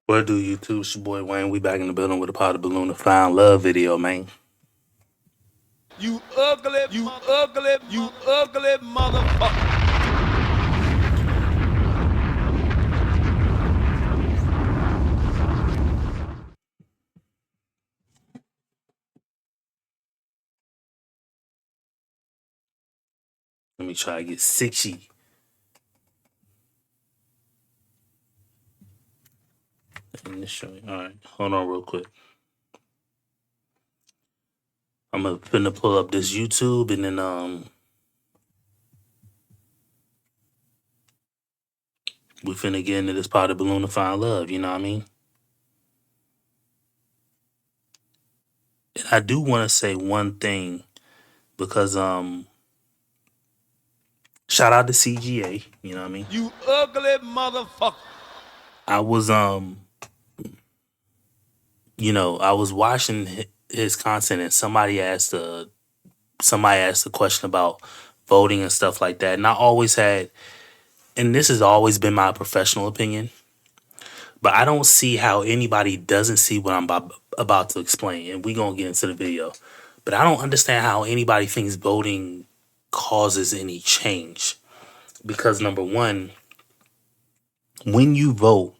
What do YouTube? It's your boy Wayne. We back in the building with a pot of balloon to find love video, man. You ugly motherfucker. Let me try to get 60. Initially. All right, hold on real quick. I'm finna pull up this YouTube and then we finna get into this pot of balloon to find love. You know what I mean? And I do want to say one thing because shout out to CGA. You know what I mean? You ugly motherfucker. I was I was watching his content and somebody asked a question about voting and stuff like that, and I always had, and this has always been my professional opinion, but I don't see how anybody doesn't see what I'm about to explain, and we gonna get into the video. But I don't understand how anybody thinks voting causes any change, because number one, when you vote,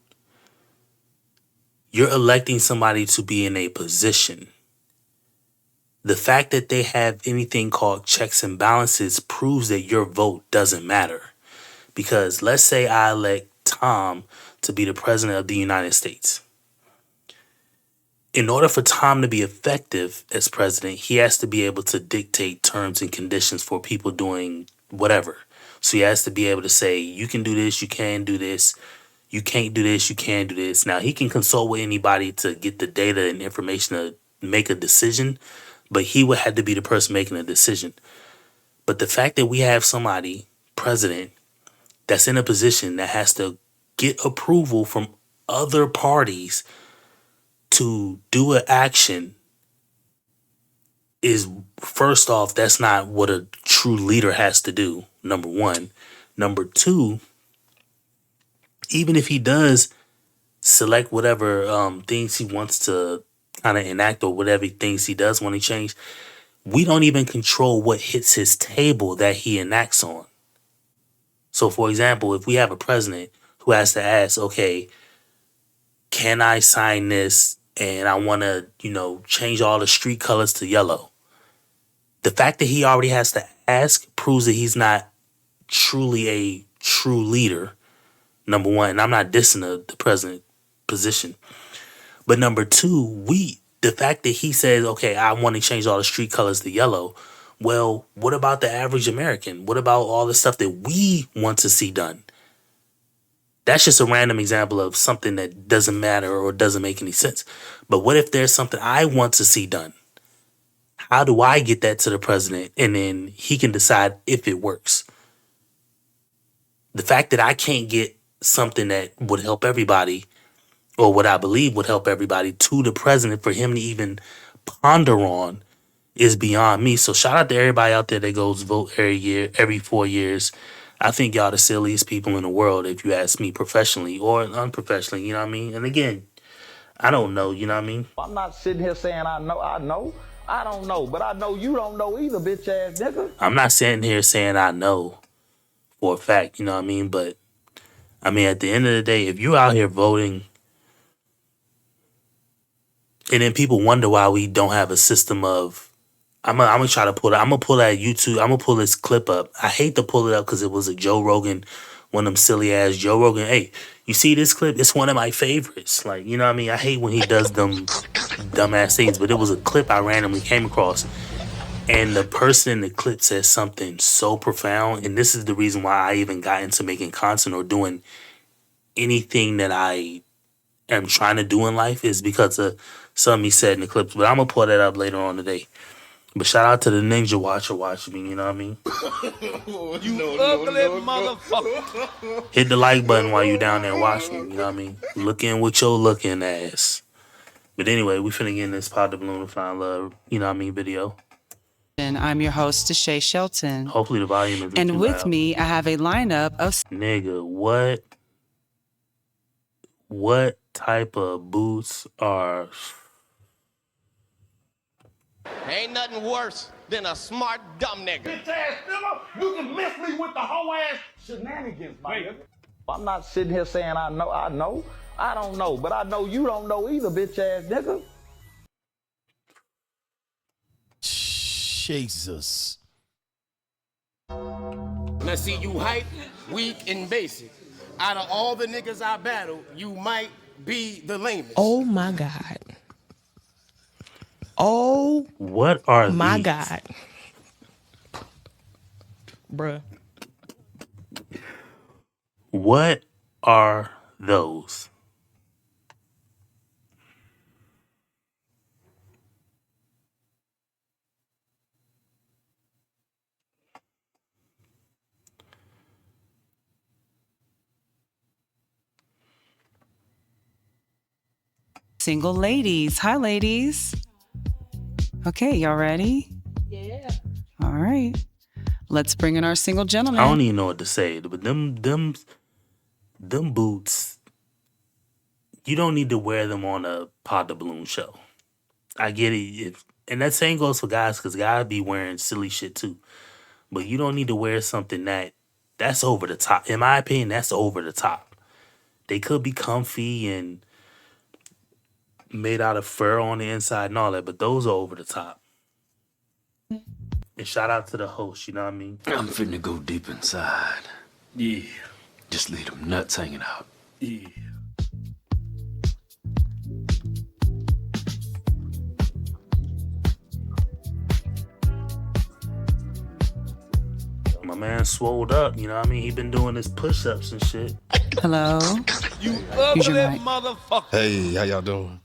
you're electing somebody to be in a position. The fact that they have anything called checks and balances proves that your vote doesn't matter. Because let's say I elect Tom to be the president of the United States. In order for Tom to be effective as president, he has to be able to dictate terms and conditions for people doing whatever. So he has to be able to say, you can do this, you can do this, you can't do this, you can do this. Now, he can consult with anybody to get the data and information to make a decision, but he would have to be the person making a decision. But the fact that we have somebody, president, that's in a position that has to get approval from other parties to do an action is, first off, that's not what a true leader has to do, number one. Number two, even if he does select whatever things he wants to kind of enact or whatever things he does want to change, we don't even control what hits his table that he enacts on. So, for example, if we have a president who has to ask, okay, can I sign this and I want to, change all the street colors to yellow? The fact that he already has to ask proves that he's not truly a true leader, number one. And I'm not dissing the president position. But number two, the fact that he says, okay, I want to change all the street colors to yellow. Well, what about the average American? What about all the stuff that we want to see done? That's just a random example of something that doesn't matter or doesn't make any sense. But what if there's something I want to see done? How do I get that to the president and then he can decide if it works? The fact that I can't get something that would help everybody, or what I believe would help everybody, to the president for him to even ponder on, is beyond me. So shout out to everybody out there that goes vote every year, every 4 years. I think y'all the silliest people in the world, if you ask me, professionally or unprofessionally, you know what I mean? And again, I don't know, you know what I mean? I'm not sitting here saying I know. I don't know, but I know you don't know either, bitch ass nigga. I'm not sitting here saying I know for a fact, you know what I mean? But I mean, at the end of the day, if you're out here voting, and then people wonder why we don't have a system of, I'm gonna try to pull it. I'm gonna pull that YouTube. I'm gonna pull this clip up. I hate to pull it up because it was a Joe Rogan, one of them silly ass Joe Rogan. Hey, you see this clip? It's one of my favorites. Like, you know what I mean? I hate when he does them dumbass things, but it was a clip I randomly came across, and the person in the clip says something so profound. And this is the reason why I even got into making content or doing anything that I am trying to do in life, is because of something he said in the clips. But I'm gonna pull that up later on today. But shout out to the Ninja Watcher watching me, you know what I mean? You ugly motherfucker. Hit the like button while you down there watching me, you know what I mean? Looking with your looking ass. But anyway, we finna get in this Pod the Balloon to Find Love, you know what I mean, video. I'm your host, Deshae Shelton. Hopefully the volume isn't And too with loud. me, I have a lineup of... Nigga, what? What? type of boots are. Ain't nothing worse than a smart dumb nigga. Bitch ass nigga, you can miss me with the whole ass shenanigans, my nigga. I'm not sitting here saying I know. I don't know, but I know you don't know either, bitch ass nigga. Jesus. Now see, you hype, weak, and basic. Out of all the niggas I battle, you might be the lamest. Oh my God. Oh What are my these? God. Bruh. What are those? Single ladies. Hi, ladies. Okay, y'all ready? Yeah. All right. Let's bring in our single gentleman. I don't even know what to say, but them boots, you don't need to wear them on a Pod the Balloon show. I get it. And that same goes for guys, because guys be wearing silly shit too. But you don't need to wear something that's over the top. In my opinion, that's over the top. They could be comfy and made out of fur on the inside and all that, but those are over the top. And shout out to the host, you know what I mean? I'm finna go deep inside. Yeah. Just leave them nuts hanging out. Yeah. My man swolled up, you know what I mean? He been doing his push-ups and shit. Hello. You Use your ugly mic. motherfucker. Hey, how y'all doing?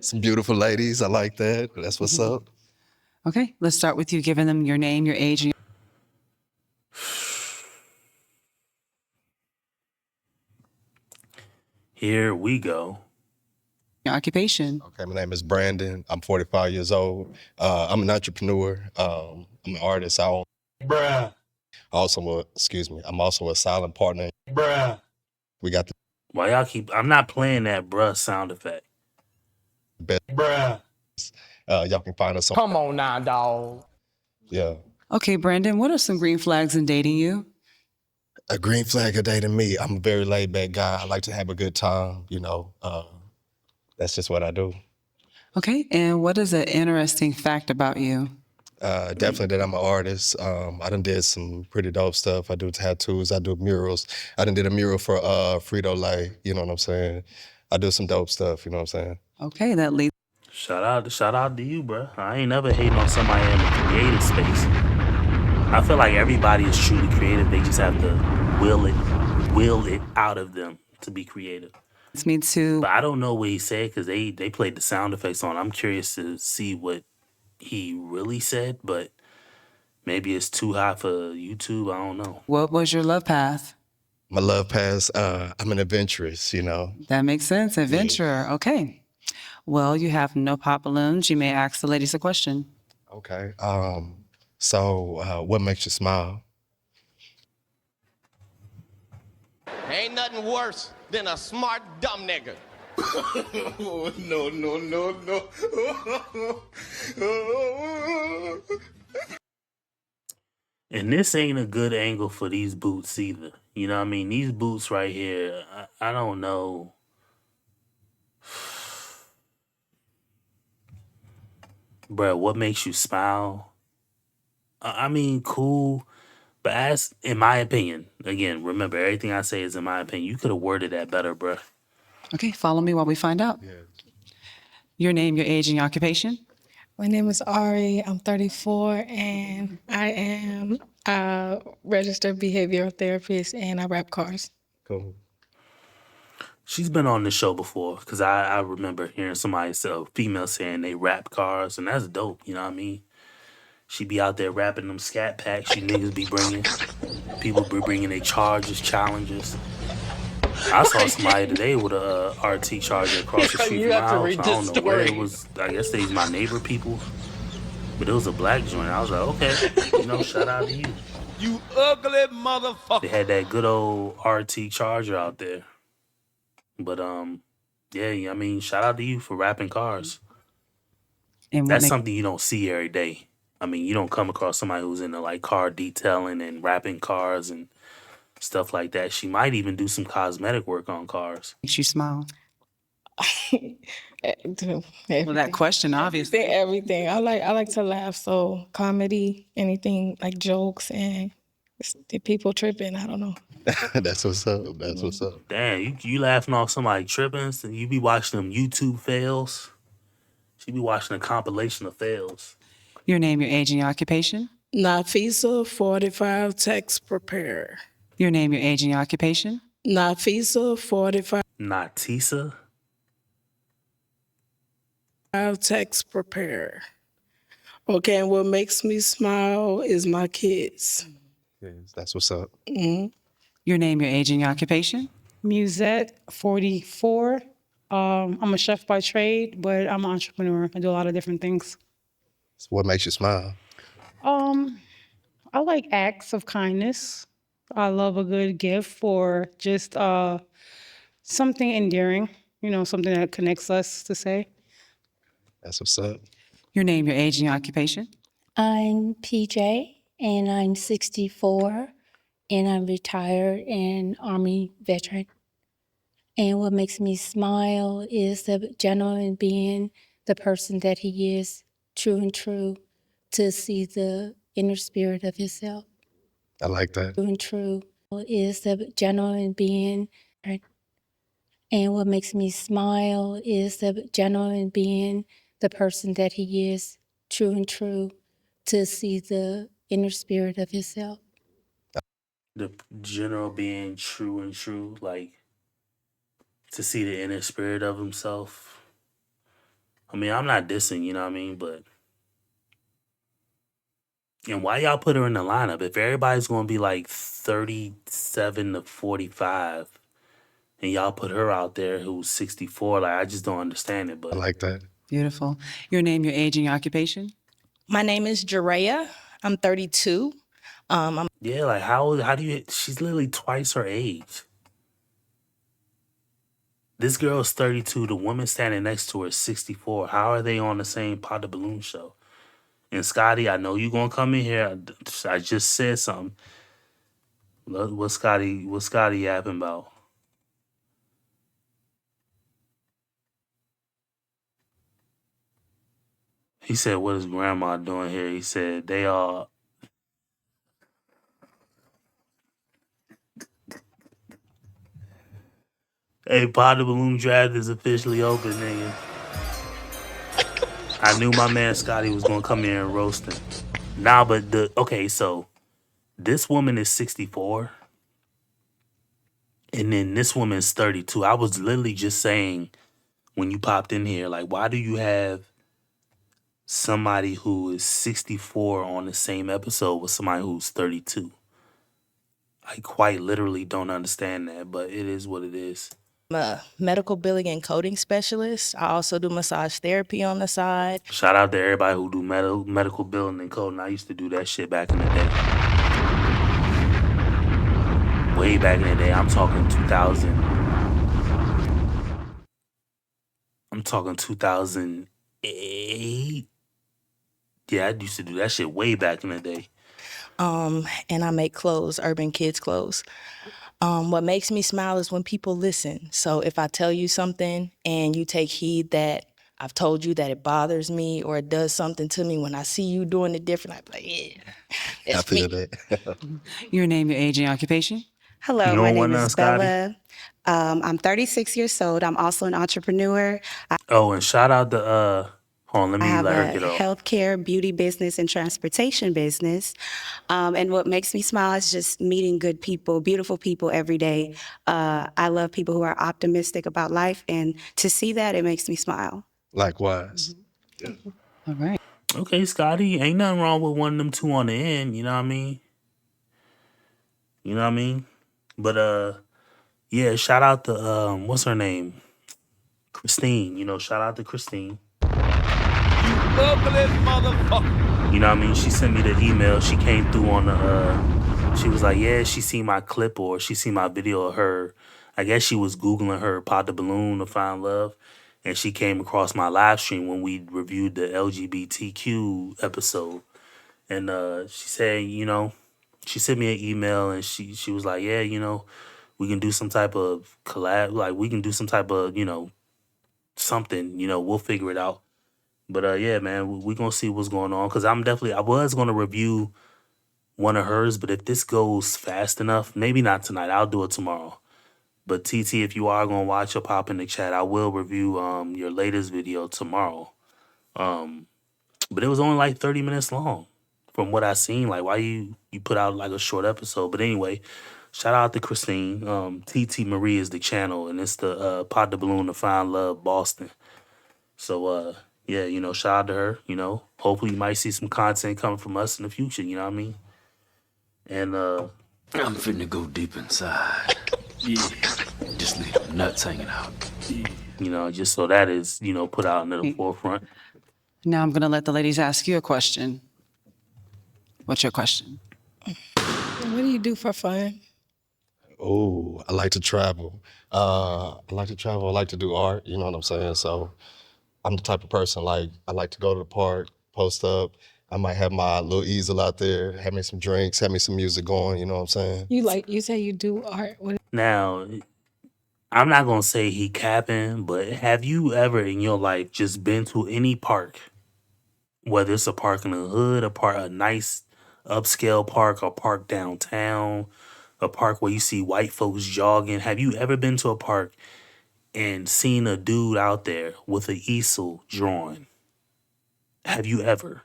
Some beautiful ladies. I like that. That's what's up. Okay, let's start with you giving them your name, your age, and Here we go. your occupation. Okay, my name is Brandon. I'm 45 years old. I'm an entrepreneur. I'm an artist. Bruh. I'm also a silent partner. Bruh. We got the Why y'all keep... I'm not playing that bruh sound effect. best. Bruh. Y'all can find us on. Come on now, dog. Yeah. Okay, Brandon, what are some green flags in dating you? A green flag of dating me. I'm a very laid back guy. I like to have a good time, you know. That's just what I do. Okay, and what is an interesting fact about you? Definitely that I'm an artist. I done did some pretty dope stuff. I do tattoos. I do murals. I done did a mural for Frito-Lay. You know what I'm saying? I do some dope stuff. You know what I'm saying? Okay, that leads. Shout out to you, bruh. I ain't never hating on somebody in the creative space. I feel like everybody is truly creative. They just have to will it out of them to be creative. Leads me to But I don't know what he said, because they played the sound effects on. I'm curious to see what he really said, but maybe it's too high for YouTube. I don't know. what was your love path? My love pass. I'm an adventurous. You know. That makes sense. Adventurer. Okay. Well, you have no pop balloons. You may ask the ladies a question. Okay. So what makes you smile? Ain't nothing worse than a smart dumb nigga. no. And this ain't a good angle for these boots either. You know what I mean? These boots right here, I don't know. Bruh, what makes you smile? I mean, cool. But as, in my opinion, again, remember, everything I say is in my opinion. You could have worded that better, bruh. Okay, follow me while we find out. Yeah. Your name, your age, and your occupation? My name is Ari. I'm 34, and I am a registered behavioral therapist, and I rap cars. Cool. She's been on the show before, because I remember hearing somebody say, female saying they rap cars, and that's dope, you know what I mean? She be out there rapping them scat packs you niggas be bringing. People be bringing their charges, challenges. I saw somebody today with a RT Charger across the street from my house. I don't know where it was. I guess they's my neighbor people. But it was a black joint. I was like, okay, you know, shout out to you. You ugly motherfucker. They had that good old RT Charger out there. But Yeah, I mean, shout out to you for rapping cars. And what That's makes something you don't see every day. I mean, you don't come across somebody who's into like car detailing and wrapping cars and stuff like that. She might even do some cosmetic work on cars. you smile? Everything. Well, that question, obviously. Everything. I like to laugh. So comedy, anything like jokes and the people tripping. I don't know. That's what's up. That's what's up. Damn, you laughing off somebody tripping, and you be watching them YouTube fails. She be watching a compilation of fails. Your name, your age, and your occupation? Nafisa, 45, text prepare. Your name, your age, and your occupation? Nafisa, 45, Natisa. text prepare. Okay, and what makes me smile is my kids. Yes, that's what's up. Your name, your age, and your occupation? Musette, 44. I'm a chef by trade, but I'm an entrepreneur. I do a lot of different things. So what makes you smile? I like acts of kindness. I love a good gift or just something endearing, something that connects us to say. That's what's up. Your name, your age, and your occupation? I'm PJ, and I'm 64, and I'm retired and Army veteran. And what makes me smile is the gentleman being the person that he is, true and true, to see the inner spirit of himself. I like that. True and true is the gentleman being, and what makes me smile is the gentleman being the person that he is, true and true, to see the inner spirit of himself. The general being true and true, like to see the inner spirit of himself. I mean, I'm not dissing, you know what I mean? But and why y'all put her in the lineup? If everybody's gonna be like 37 to 45 and y'all put her out there who's 64, like I just don't understand it. I But like that. Beautiful. Your name, your age, and your occupation? My name is Jerea. I'm 32. yeah, like how do you she's literally twice her age. This girl is 32, the woman standing next to her is 64. How are they on the same pot of balloon show? And Scotty, I know you gonna come in here. I just said something. What Scotty yapping about? He said, what is grandma doing here? He said, they all. Hey, pot of balloon draft is officially open, nigga. I knew my man Scotty was gonna come here and roast him. Nah, but okay, so this woman is 64. And then this woman's 32. I was literally just saying when you popped in here, like, why do you have somebody who is 64 on the same episode with somebody who's 32? I quite literally don't understand that, but it is what it is. I'm a medical billing and coding specialist. I also do massage therapy on the side. Shout out to everybody who do medical billing and coding. I used to do that shit back in the day. Way back in the day. I'm talking 2000. I'm talking 2008. Yeah, I used to do that shit way back in the day. And I make clothes, urban kids clothes. What makes me smile is when people listen. So if I tell you something and you take heed that I've told you that it bothers me or it does something to me, when I see you doing it different, I'm like, yeah, I it's feel me. that. Your name, your age, and your occupation? Hello, You my don't want name none, is Scotty? Bella. I'm 36 years old. I'm also an entrepreneur. Oh, and shout out to hold on, let I me have let her a get off. healthcare, beauty business, and transportation business. And what makes me smile is just meeting good people, beautiful people every day. I love people who are optimistic about life, and to see that, it makes me smile. Likewise. All right. Okay, Scotty, ain't nothing wrong with one of them two on the end, you know what I mean? You know what I mean? But yeah, shout out to what's her name? Christine. You know, shout out to Christine. Ugly motherfucker. You know what I mean? She sent me the email. She came through on the she was like, yeah, she seen my clip or she seen my video of her I guess she was Googling her Pod the Balloon to find love. And she came across my live stream when we reviewed the LGBTQ episode. And she said, she sent me an email and she was like, yeah, we can do some type of collab, like we can do some type of, something, we'll figure it out. But yeah, man, we gonna see what's going on. Cause I was gonna review one of hers, but if this goes fast enough, maybe not tonight, I'll do it tomorrow. But TT, if you are gonna watch or pop in the chat, I will review your latest video tomorrow. But it was only like 30 minutes long from what I seen. Like why you put out like a short episode. But anyway, shout out to Christine. TT Marie is the channel and it's the Pod the Balloon to Find Love Boston. So yeah, shout out to her, Hopefully you might see some content coming from us in the future, you know what I mean? And I'm finna go deep inside. Yeah. Just leave them nuts hanging out. just so that is, put out into the forefront. Now I'm going to let the ladies ask you a question. What's your question? What do you do for fun? Oh, I like to travel. I like to travel. I like to do art. You know what I'm saying? So I'm the type of person, like, I like to go to the park, post up. I might have my little easel out there, have me some drinks, have me some music going, you know what I'm saying? You say you do art. Now, I'm not gonna say he capping, but have you ever in your life just been to any park, whether it's a park in the hood, a nice upscale park, a park downtown, a park where you see white folks jogging? Have you ever been to a park and seen a dude out there with an easel drawing? Have you ever?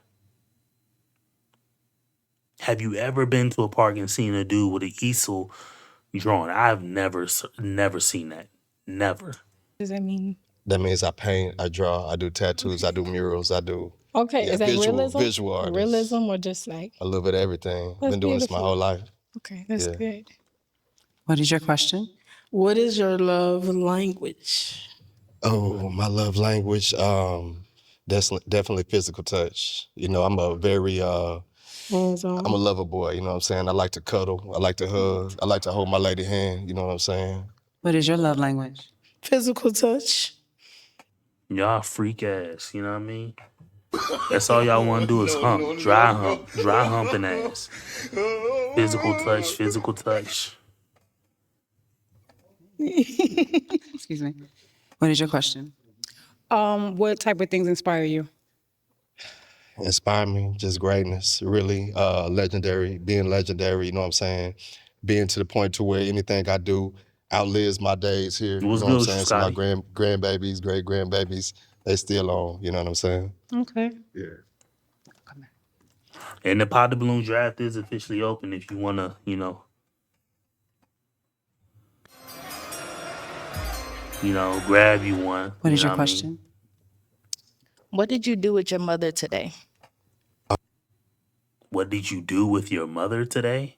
Have you ever been to a park and seen a dude with an easel drawing? I've never seen that. Never. Does that mean? That means I paint, I draw, I do tattoos, I do murals, I do Okay, is that realism? visual artists. Realism or just like? A little bit of everything. That's Been doing this my beautiful. whole life. Okay, that's good. What is your question? What is your love language? Oh, my love language, that's definitely physical touch. I'm a very, Hands-on. I'm a lover boy, you know what I'm saying? I like to cuddle, I like to hug, I like to hold my lady hand, you know what I'm saying? What is your love language? Physical touch. Y'all freak ass, you know what I mean? That's all y'all want to do is hump, dry humping ass. Physical touch. Excuse me. What is your question? What type of things inspire you? Inspire me, just greatness, really, legendary, being legendary, you know what I'm saying? Being to the point to where anything I do outlives my days here, What's you know what I'm good, saying? So my Scotty? grandbabies, great-grandbabies, they still on, you know what I'm saying? Okay. Yeah. And the Pod the Balloon draft is officially open if you want to, grab you one. What is know your I mean? question? What did you do with your mother today? What did you do with your mother today?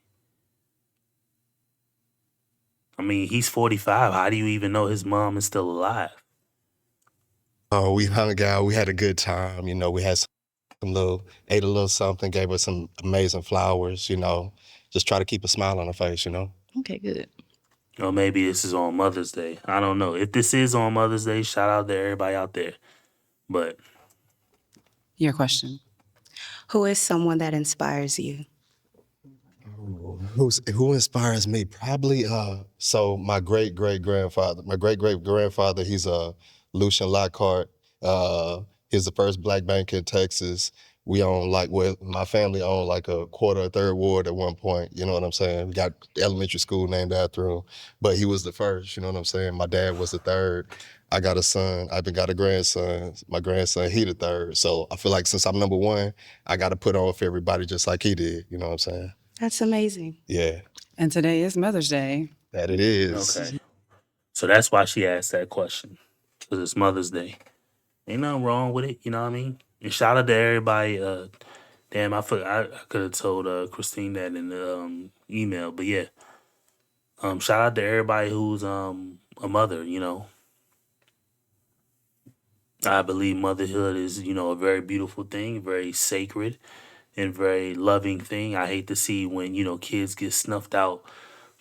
I mean, he's 45. How do you even know his mom is still alive? Oh, we hung out, we had a good time, we had ate a little something, gave her some amazing flowers, just try to keep a smile on her face, Okay, good. Or maybe this is on Mother's Day. I don't know. If this is on Mother's Day, shout out to everybody out there. But Your question. Who is someone that inspires you? Who inspires me? Probably so my great great grandfather, he's Lucian Lockhart. He's the first black bank in Texas. We own my family owned like a quarter or third ward at one point, you know what I'm saying? We got elementary school named after him. But he was the first, you know what I'm saying? My dad was the third. I got a son, I've got a grandson. My grandson, he the third. So I feel like since I'm number one, I gotta put on for everybody just like he did, you know what I'm saying? That's amazing. Yeah. And today is Mother's Day. That it is. okay. So that's why she asked that question. Because it's Mother's Day. Ain't nothing wrong with it, you know what I mean? And shout out to everybody. Damn, I could have told Christine that in the email. But yeah. Shout out to everybody who's a mother, I believe motherhood is, a very beautiful thing, very sacred and very loving thing. I hate to see when, kids get snuffed out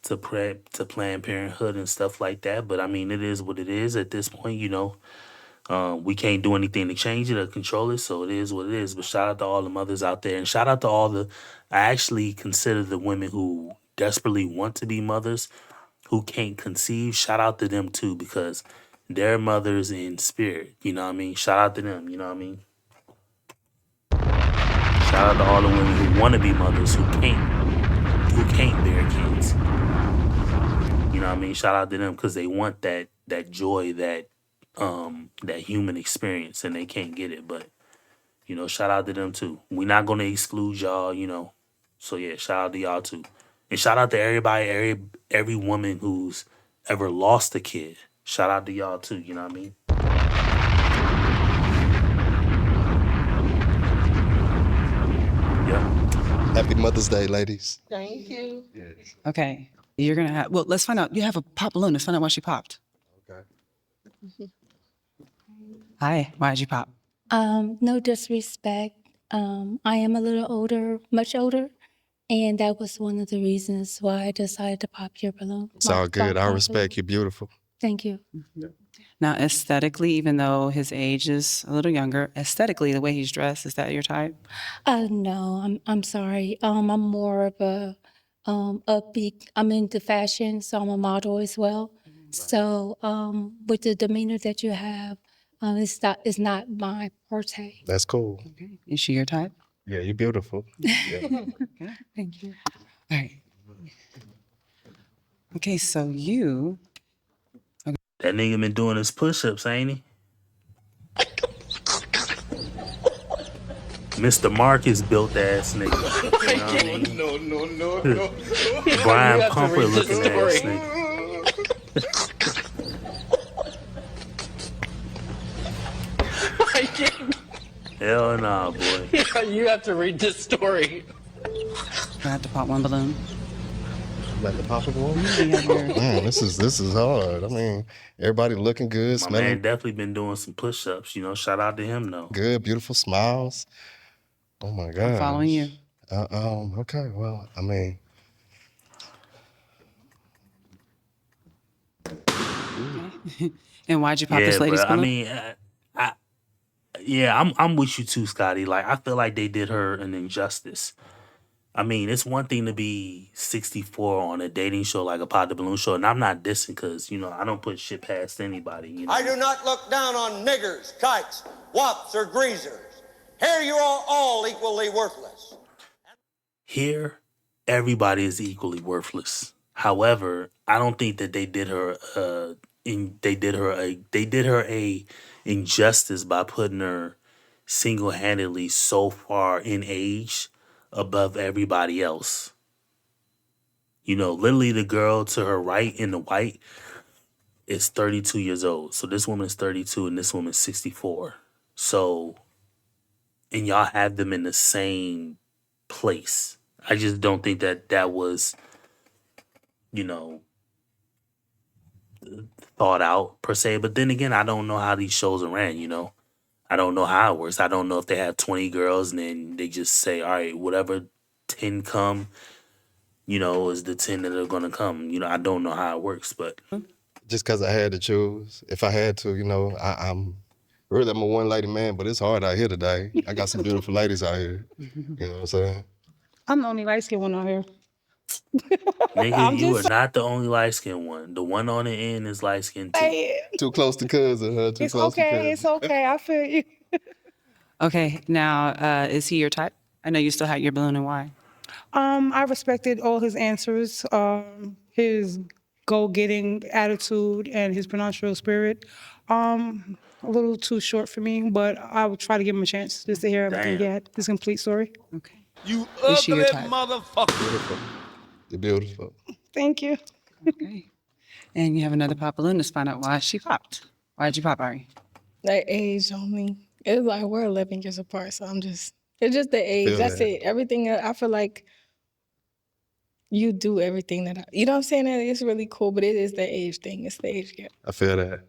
to Planned Parenthood and stuff like that. But I mean, it is what it is at this point. We can't do anything to change it or control it, so it is what it is. But shout out to all the mothers out there, and shout out to all the. I actually consider the women who desperately want to be mothers, who can't conceive. Shout out to them too, because they're mothers in spirit. You know what I mean? Shout out to them. You know what I mean? Shout out to all the women who want to be mothers who can't bear kids. You know what I mean? Shout out to them because they want that joy, that human experience, and they can't get it. But shout out to them too. We're not gonna exclude y'all. So yeah, shout out to y'all too, and shout out to everybody, every woman who's ever lost a kid. Shout out to y'all too. You know what I mean? Happy Mother's Day, ladies. Thank you. Yes. Okay. You're going to have, well, let's find out. You have a pop balloon. Let's find out why she popped. Okay. Hi. Why did you pop? No disrespect. I am a little older, much older, and that was one of the reasons why I decided to pop your balloon. It's all good. I respect you. Beautiful. Thank you. Now, aesthetically, even though his age is a little younger, aesthetically, the way he's dressed, is that your type? No, I'm sorry. I'm more of a upbeat. I'm into fashion, so I'm a model as well. So with the demeanor that you have, it's not my forte. That's cool. Okay. Is she your type? Yeah, you're beautiful. Yeah. Okay. Thank you. All right. Okay, so you. That nigga been doing his push-ups, ain't he? Mr. Marcus built ass nigga. You know what I mean? No. Brian Pumper looking ass nigga. Hell nah, boy. You have to read this story. I have to pop one balloon. Like the pop one? Man, this is hard. I mean, everybody looking good, My smelling man definitely been doing some push-ups. Shout out to him though. good, beautiful smiles. Oh my God. I'm following you. Okay, well, I mean. And why'd you pop this lady's but, balloon? I mean, I'm with you too, Scotty. Like, I feel like they did her an injustice. I mean, it's one thing to be 64 on a dating show like a Pod the Balloon show, and I'm not dissing because, I don't put shit past anybody. I do not look down on niggers, kikes, wops, or greasers. Here you are all equally worthless. Here, everybody is equally worthless. However, I don't think that they did her a injustice by putting her single-handedly so far in age above everybody else. Literally the girl to her right in the white is 32 years old. So this woman is 32 and this woman's 64. So, and y'all have them in the same place. I just don't think that was, thought out per se. But then again, I don't know how these shows are ran, I don't know how it works. I don't know if they have 20 girls and then they just say, all right, whatever 10 come, is the 10 that are going to come. I don't know how it works, but. Just because I had to choose. If I had to, I'm a one-lady man, but it's hard out here today. I got some beautiful ladies out here. You know what I'm saying? I'm the only light-skinned one out here. Nigga, you are not the only light-skinned one. The one on the end is light-skinned too. Too close to cousin, huh? Too It's close to cousin. okay. It's okay. I feel you. Okay, now, is he your type? I know you still had your balloon, and why? I respected all his answers, his go-getting attitude and his pronounceable spirit. A little too short for me, but I would try to give him a chance just to hear everything he had, his complete story. Okay. You Is she ugly your type? motherfucker. Beautiful. You're beautiful. Thank you. Okay. And you have another pop balloon. Let's find out why she popped. Why'd you pop, Ari? That age only. It's like we're 11 years apart, so it's just the age. Feel That's that. it. Everything, I feel like you do everything you know what I'm saying? That it's really cool, but it is the age thing. It's the age gap. I feel that.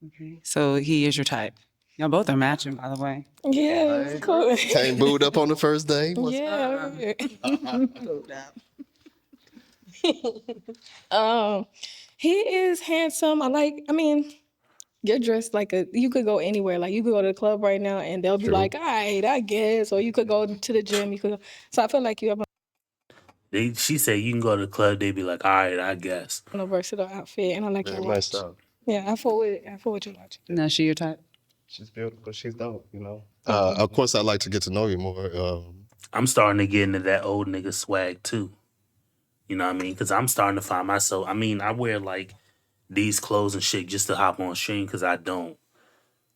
Okay. So he is your type. Y'all both are matching, by the way. Yeah, it's cool. Came booed up on the first day. Yeah. um, he is handsome. I mean, you're dressed like you could go anywhere. Like you could go to the club right now and they'll be True. like, all right, I guess. Or you could go to the gym. So I feel like you have She said you can go to the club. They be like, all right, I guess. a versatile outfit and I like your Very much watch. so. Yeah, I fought with your watch. Now she your type. She's beautiful. She's dope. You know. Of course, I'd like to get to know you more. I'm starting to get into that old nigga swag too. You know what I mean? Because I'm starting to find myself. I mean, I wear like these clothes and shit just to hop on stream because I don't.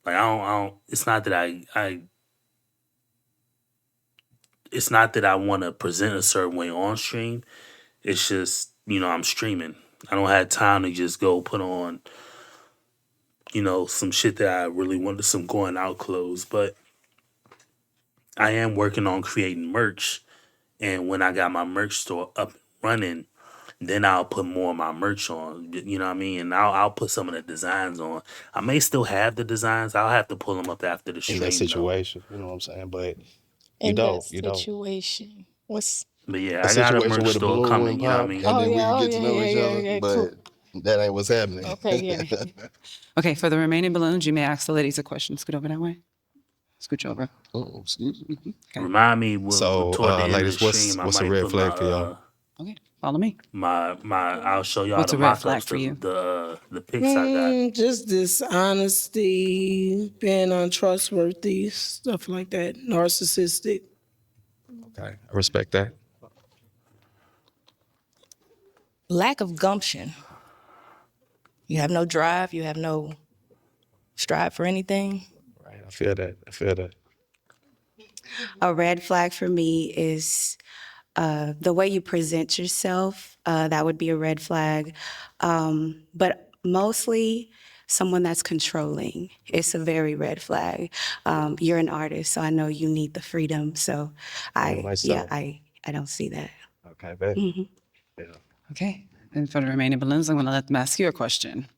Like I don't. It's not that I. It's not that I want to present a certain way on stream. It's just I'm streaming. I don't have time to just go put on some shit that I really wanted, some going out clothes. But I am working on creating merch, and when I got my merch store up and running, then I'll put more of my merch on. You know what I mean? And I'll put some of the designs on. I may still have the designs. I'll have to pull them up after the In that stream though. situation, you know what I'm saying? But you In that don't. You don't. situation. What's But yeah, A I got a situation merch where the store balloon coming. wouldn't You know what I pop, mean? and then we can oh get to know each other. cool. But that ain't what's happening. Okay, yeah. Okay, for the remaining balloons, you may ask the ladies a question. Scoot over that way. Scooch over. Oh, excuse me. Remind me So, toward the end of the ladies, stream, I what's a might red put my flag for y'all? Okay, follow me. I'll show y'all What's the a red mock-ups, flag for you? the pics I got. Just dishonesty, being untrustworthy, stuff like that, narcissistic. Okay, I respect that. Lack of gumption. You have no drive. You have no strive for anything. Right, I feel that. I feel that. A red flag for me is the way you present yourself. That would be a red flag. But mostly someone that's controlling. It's a very red flag. You're an artist, so I know you need the freedom. So myself. I don't see that. Okay, bet. Mhm. Yeah. Okay, and for the remaining balloons, I'm going to let them ask you a question.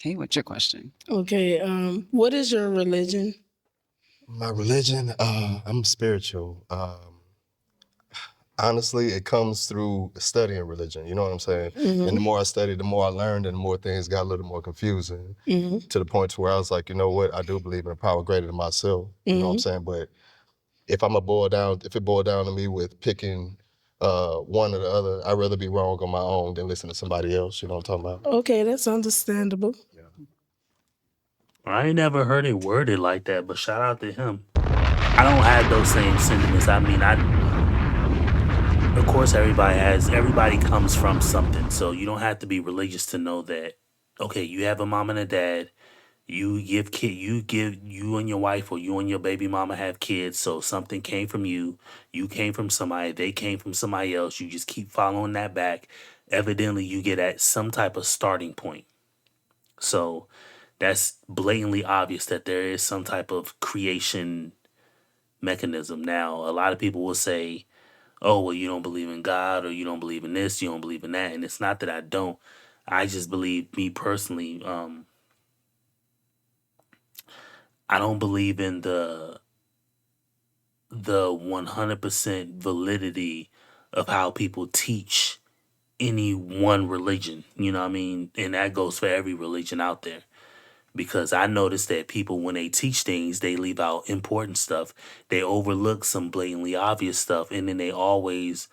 Okay, what's your question? Okay, what is your religion? My religion, I'm spiritual. Honestly, it comes through studying religion. You know what I'm saying? And the more I studied, the more I learned, and the more things got a little more confusing. To the point to where I was like, you know what? I do believe in a power greater than myself. You know what I'm saying? But if it boiled down to me with picking one or the other, I'd rather be wrong on my own than listen to somebody else. You know what I'm talking about? Okay, that's understandable. I ain't never heard it worded like that, but shout out to him. I don't have those same sentiments. I mean, of course, everybody comes from something, so you don't have to be religious to know that. Okay, you have a mom and a dad. You and your wife or you and your baby mama have kids, so something came from you. You came from somebody. They came from somebody else. You just keep following that back. Evidently, you get at some type of starting point. So that's blatantly obvious that there is some type of creation mechanism. Now, a lot of people will say, oh, well, you don't believe in God or you don't believe in this, you don't believe in that. And it's not that I don't. I just believe, me personally, I don't believe in the 100% validity of how people teach any one religion. You know what I mean? And that goes for every religion out there. Because I noticed that people, when they teach things, they leave out important stuff. They overlook some blatantly obvious stuff, and then they always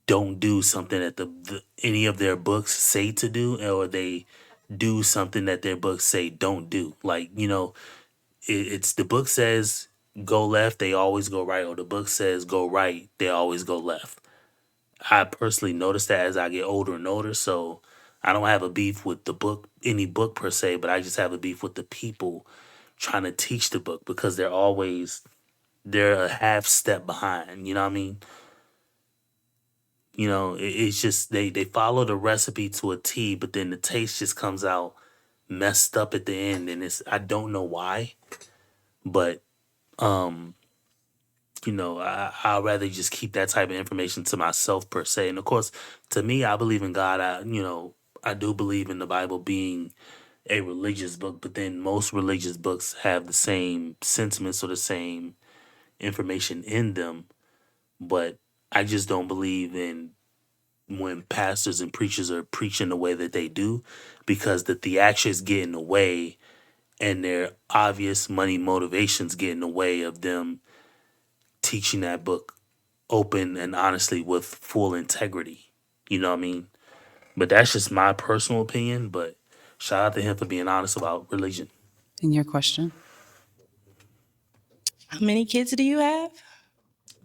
don't do something that any of their books say to do, or they do something that their books say don't do. Like, it's the book says go left, they always go right, or the book says go right, they always go left. I personally noticed that as I get older and older, so I don't have a beef with the book, any book per se, but I just have a beef with the people trying to teach the book because they're a half step behind. You know what I mean? It's just they follow the recipe to a T, but then the taste just comes out messed up at the end, and I don't know why, but I'd rather just keep that type of information to myself per se. And of course, to me, I believe in God. I do believe in the Bible being a religious book, but then most religious books have the same sentiments or the same information in them. But I just don't believe in when pastors and preachers are preaching the way that they do, because the theatrics get in the way and their obvious money motivations get in the way of them teaching that book open and honestly with full integrity. You know what I mean? But that's just my personal opinion. But shout out to him for being honest about religion. And your question? How many kids do you have?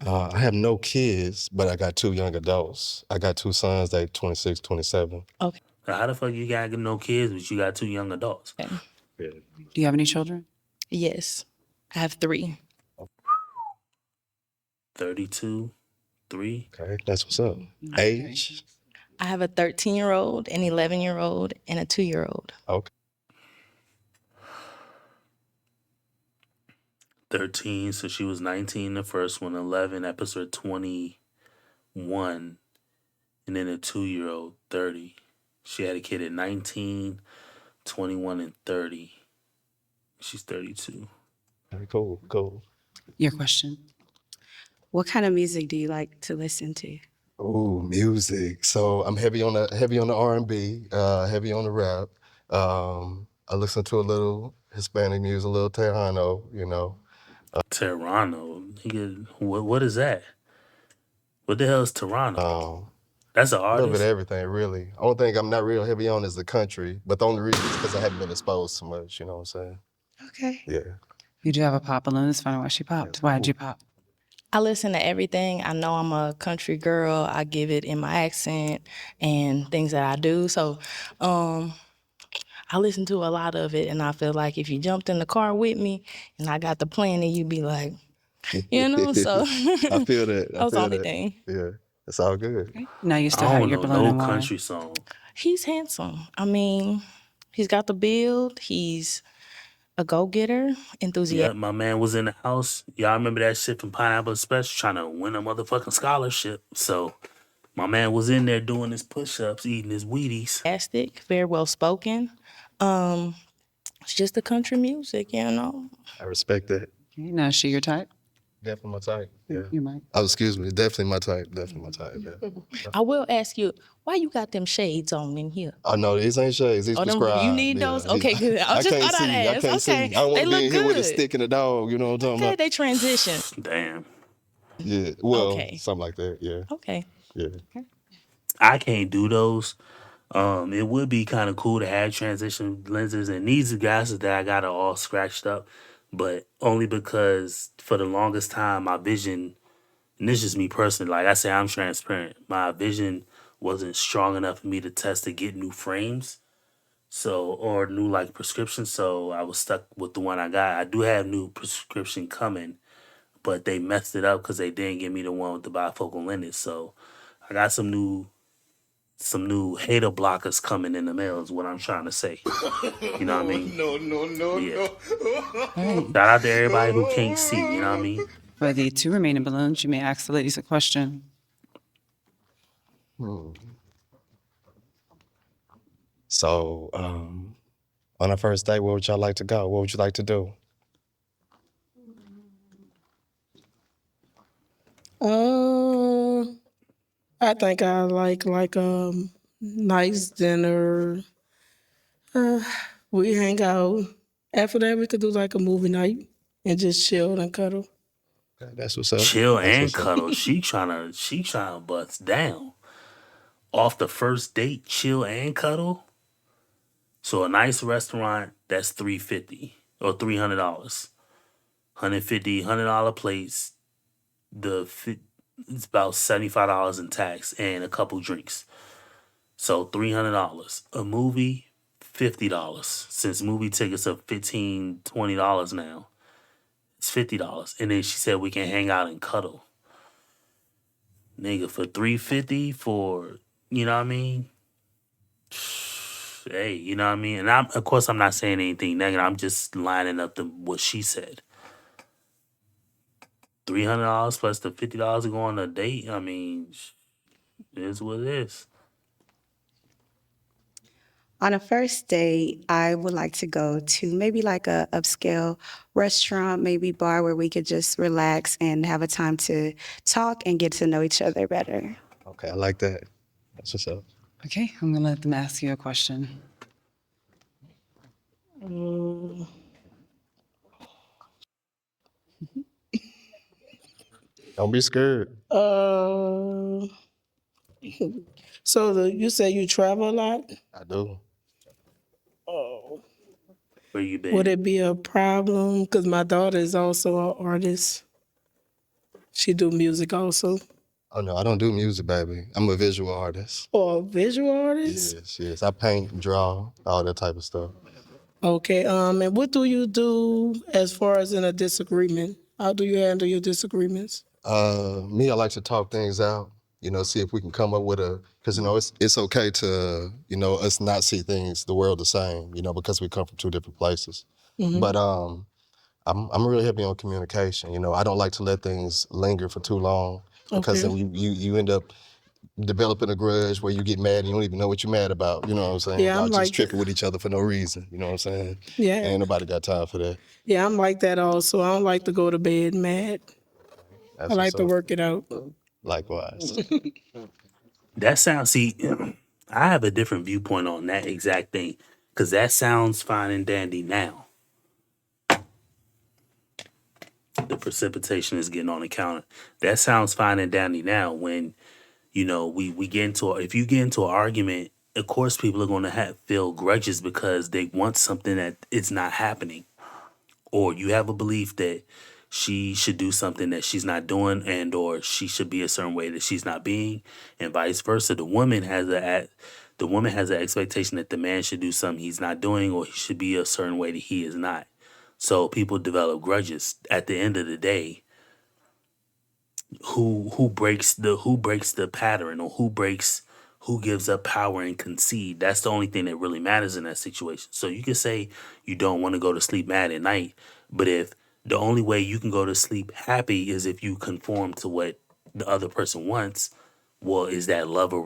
I have no kids, but I got 2 young adults. I got 2 sons, they 26, 27. Okay. How the fuck you got no kids but you got 2 young adults? Yeah. Do you have any children? Yes, I have 3. 32, 3. Okay, that's what's up. Age? I have a 13-year-old, an 11-year-old, and a 2-year-old. Okay. 13, so she was 19 the first one, 11, episode 21, and then a 2-year-old, 30. She had a kid at 19, 21, and 30. She's 32. Very cool, cool. Your question? What kind of music do you like to listen to? Ooh, music. So I'm heavy on the R&B, heavy on the rap. I listen to a little Hispanic music, a little Tejano, you know. Toronto. Nigga, what is that? What the hell is Toronto? That's an A little bit artist? of everything, really. Only thing I'm not real heavy on is the country, but the only reason is because I haven't been exposed to much, you know what I'm saying? Okay. Yeah. You do have a pop balloon. It's funny why she popped. Why did you pop? I listen to everything. I know I'm a country girl. I give it in my accent and things that I do. So I listen to a lot of it, and I feel like if you jumped in the car with me and I got the plan, then you'd be like, you know, so I feel that. that was the only thing. Yeah, it's all good. Now you I still have don't your know balloon no and why? country song. He's handsome. I mean, he's got the build. He's a go-getter, enthusiastic. Yeah, my man was in the house. Y'all remember that shit from Pineapple Express trying to win a motherfucking scholarship. So my man was in there doing his push-ups, eating his Wheaties. Very well spoken. It's just the country music, you know. I respect that. Okay, now is she your type? Definitely my type. Yeah. You might. Oh, excuse me. Definitely my type. Definitely my type. Yeah. I will ask you, why you got them shades on in here? Oh no, these ain't shades. These prescribed. You need those? Okay, good. I just can't thought I'd see. ask. I can't see. Okay, I don't want they to be look in here with a good. stick and a dog. You know what I'm talking Okay, about? they transition. Damn. Yeah. Well, Okay. something like that. Yeah. Okay. Yeah. I can't do those. It would be kind of cool to have transition lenses, and these glasses that I got are all scratched up, but only because for the longest time my vision, and this is just me personally, like I say, I'm transparent. My vision wasn't strong enough for me to test to get new frames, so or new like prescriptions. So I was stuck with the one I got. I do have new prescription coming, but they messed it up because they didn't give me the one with the bifocal lenses. So I got some new hater blockers coming in the mail is what I'm trying to say. You know what I mean? No. Yeah. Shout out to everybody who can't see, you know what I mean? For the 2 remaining balloons, you may ask the ladies a question. So, on our first date, where would y'all like to go? What would you like to do? I think I like nice dinner. We hang out. After that, we could do like a movie night and just chill and cuddle. Okay, that's what's up. Chill That's and what's up. cuddle. She tryna bust down. Off the first date, chill and cuddle. So a nice restaurant, that's $350 or $300. $150 plates. It's about $75 in tax and a couple drinks. So $300. A movie, $50. Since movie tickets are $15, $20 now, it's $50. And then she said we can hang out and cuddle. Nigga, for $350 for, you know what I mean? Hey, you know what I mean? And of course I'm not saying anything negative. I'm just lining up what she said. $300 plus the $50 to go on a date. I mean, it is what it is. On a first date, I would like to go to maybe like a upscale restaurant, maybe bar where we could just relax and have a time to talk and get to know each other better. Okay, I like that. That's what's up. Okay, I'm gonna let them ask you a question. Don't be scared. So you say you travel a lot? I do. Oh. Where you been? Would it be a problem? Because my daughter is also an artist. She do music also. Oh no, I don't do music, baby. I'm a visual artist. Or a visual artist? Yes. I paint, draw, all that type of stuff. Okay, and what do you do as far as in a disagreement? How do you handle your disagreements? Me, I like to talk things out. See if we can come up with because it's okay to us not see the world the same. Because we come from two different places. Mhm. But I'm really heavy on communication. I don't like to let things linger for too long because Okay. then you end up developing a grudge where you get mad and you don't even know what you're mad about. You know what I'm saying? Yeah, Y'all I'm just like tripping with each other for no reason. You know what I'm saying? Yeah. Ain't nobody got time for that. Yeah, I'm like that also. I don't like to go to bed mad. That's I like what's to up. work it out. Likewise. That sounds. See, I have a different viewpoint on that exact thing because that sounds fine and dandy now. The precipitation is getting on the counter. That sounds fine and dandy now. When we get into if you get into an argument, of course people are going to feel grudges because they want something that it's not happening, or you have a belief that she should do something that she's not doing, and or she should be a certain way that she's not being, and vice versa. The woman has an expectation that the man should do something he's not doing, or he should be a certain way that he is not. So people develop grudges. At the end of the day, who breaks the pattern, or who gives up power and concede, that's the only thing that really matters in that situation. So you can say you don't want to go to sleep mad at night, but if the only way you can go to sleep happy is if you conform to what the other person wants, well, is that love or a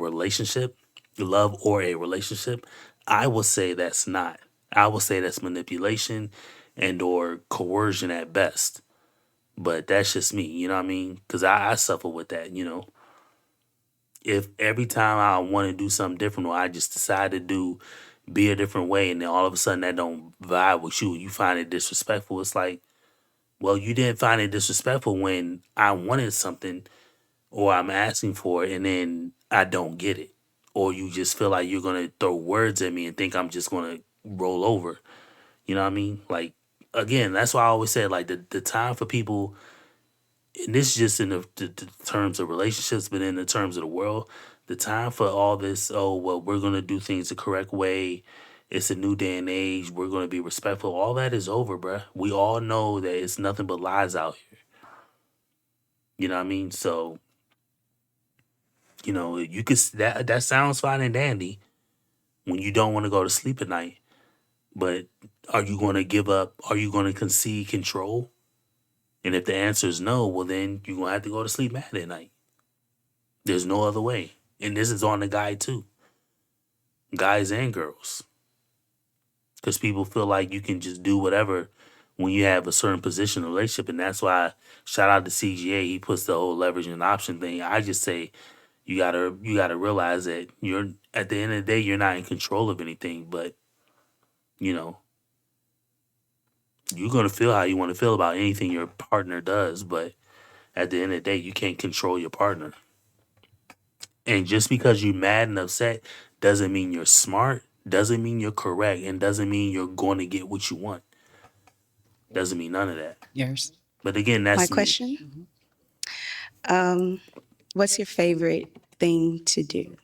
relationship? I will say that's not. I will say that's manipulation and or coercion at best. But that's just me, you know what I mean? Because I suffer with that, If every time I want to do something different, or I just decide to be a different way, and then all of a sudden that don't vibe with you, you find it disrespectful. It's like, well, you didn't find it disrespectful when I wanted something or I'm asking for it, and then I don't get it. Or you just feel like you're going to throw words at me and think I'm just going to roll over. You know what I mean? Like, again, that's why I always said, like, the time for people, and this is just in the terms of relationships, but in the terms of the world, the time for all this, oh, well, we're going to do things the correct way. It's a new day and age. We're going to be respectful. All that is over, bruh. We all know that it's nothing but lies out here. You know what I mean? So, you could, that sounds fine and dandy when you don't want to go to sleep at night. But are you going to give up? Are you going to concede control? And if the answer is no, well, then you're going to have to go to sleep mad at night. There's no other way. And this is on the guy too, guys and girls. Because people feel like you can just do whatever when you have a certain position in a relationship. And that's why, shout out to CGA, he puts the whole leverage and option thing. I just say you gotta realize that you're, at the end of the day, you're not in control of anything, but you know, you're gonna feel how you want to feel about anything your partner does, but at the end of the day, you can't control your partner. And just because you're mad and upset doesn't mean you're smart, doesn't mean you're correct, and doesn't mean you're going to get what you want. Doesn't mean none of that. Yours. But again, My that's me. question? What's your favorite thing to do?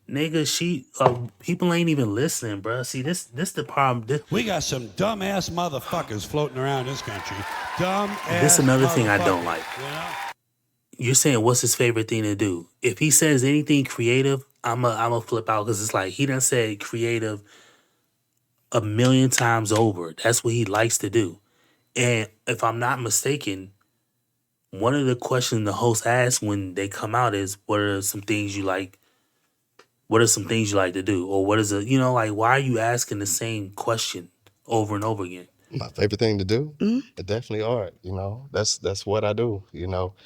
Nigga, people ain't even listening, bro. See, this the problem. We got some dumbass motherfuckers floating around this country. Dumbass. This another thing I don't motherfuckers, like. you know? You're saying what's his favorite thing to do? If he says anything creative, I'm a flip out, because it's like he done said creative a million times over. That's what he likes to do. And if I'm not mistaken, one of the questions the host asks when they come out is, "What are some things you like? What are some things you like to do?" Or what is it? Like, why are you asking the same question over and over again? My favorite thing to do? Mm? Definitely art. That's what I do.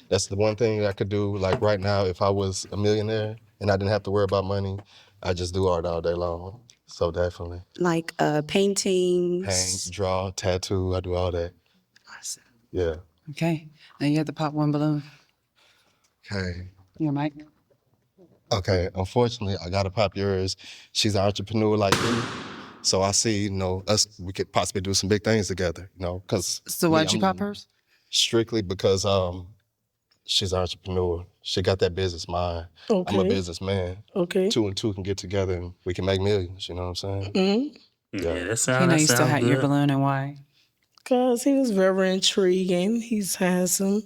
That's the one thing I could do. Like right now, if I was a millionaire and I didn't have to worry about money, I just do art all day long. So definitely. Like paintings. Paint, draw, tattoo, I do all that. Awesome. Yeah. Okay. Now you have to pop one balloon. Okay. Your mic. Okay. Unfortunately, I gotta pop yours. She's an entrepreneur like me. So I see, we could possibly do some big things together, because. So why'd you pop hers? Strictly because she's an entrepreneur. She got that business mind. I'm a Okay. businessman. Okay. 2 and 2 can get together and we can make millions, you know what I'm saying? Mm-hmm. Yeah, that You know you still sounds had your good. balloon and why? Because he was very intriguing. He's handsome.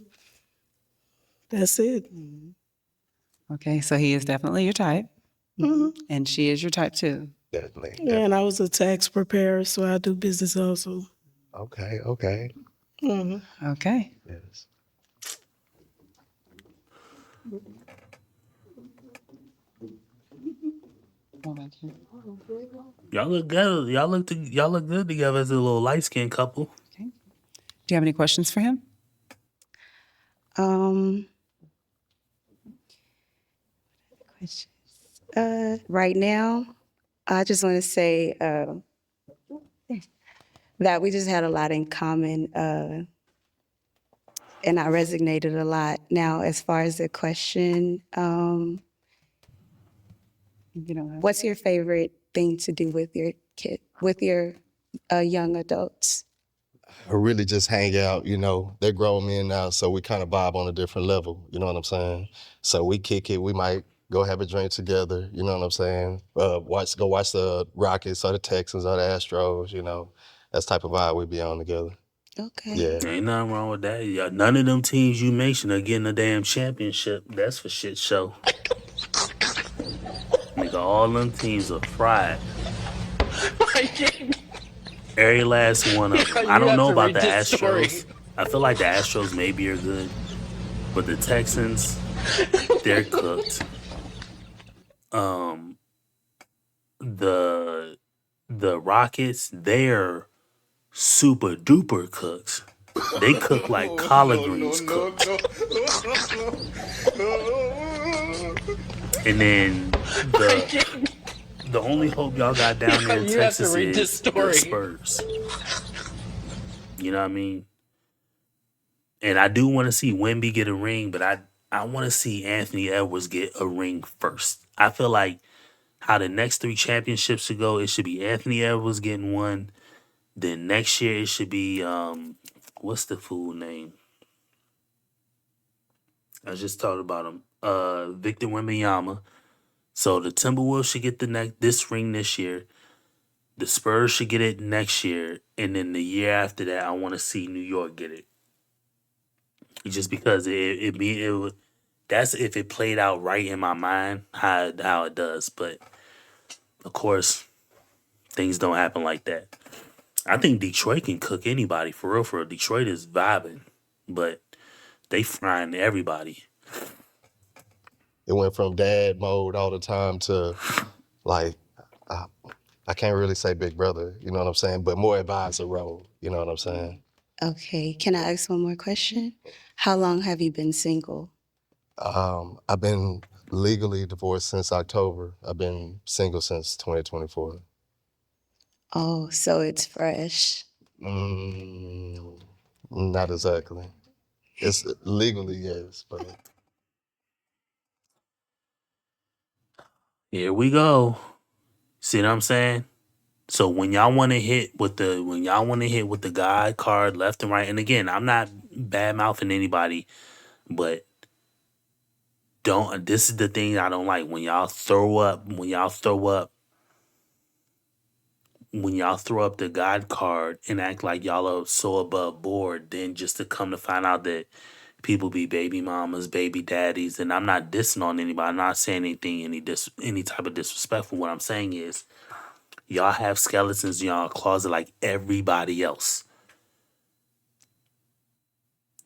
That's it. Okay, so he is definitely your type. Mm-hmm. And she is your type too. Definitely. Yeah, and I was a tax preparer, so I do business also. Okay. Mm-hmm. Okay. Yes. Y'all look good. Y'all look good together as a little light skinned couple. Do you have any questions for him? Right now, I just want to say that we just had a lot in common, and I resonated a lot. Now, as far as the question, what's your favorite thing to do with your kid, with your young adults? I really just hang out, they're grown men now, so we kind of vibe on a different level, you know what I'm saying? So we kick it, we might go have a drink together, you know what I'm saying? Go watch the Rockets or the Texans or the Astros, that's the type of vibe we be on together. Okay. Yeah. Ain't nothing wrong with that. Yeah, none of them teams you mentioned are getting a damn championship. That's for shit show. Nigga, all them teams are fried. Every last one of them. I You don't have know to about read the this story. Astros. I feel like the Astros maybe are good, but the Texans, they're cooked. The Rockets, they're super duper cooks. They cook like collard greens cooked. And then the only hope y'all got down there in You have to Texas read this is the story. Spurs. You know what I mean? And I do want to see Wemby get a ring, but I want to see Anthony Edwards get a ring first. I feel like how the next 3 championships should go, it should be Anthony Edwards getting one. Then next year it should be what's the fool name? I just talked about him. Victor Wembanyama. So the Timberwolves should get this ring this year. The Spurs should get it next year, and then the year after that, I want to see New York get it. Just because that's if it played out right in my mind how it does. But of course, things don't happen like that. I think Detroit can cook anybody for real. For real. Detroit is vibing, but they frying everybody. It went from dad mode all the time to like, I can't really say big brother, you know what I'm saying? But more advisor role, you know what I'm saying? Okay. Can I ask one more question? How long have you been single? I've been legally divorced since October. I've been single since 2024. Oh, so it's fresh. Not exactly. It's legally, yes, but Here we go. See what I'm saying? So when y'all want to hit with the God card left and right, and again, I'm not bad mouthing anybody, but this is the thing I don't like when y'all throw up the God card and act like y'all are so above board, then just to come to find out that people be baby mamas, baby daddies, and I'm not dissing on anybody. I'm not saying anything any type of disrespectful. What I'm saying is y'all have skeletons in y'all closet like everybody else.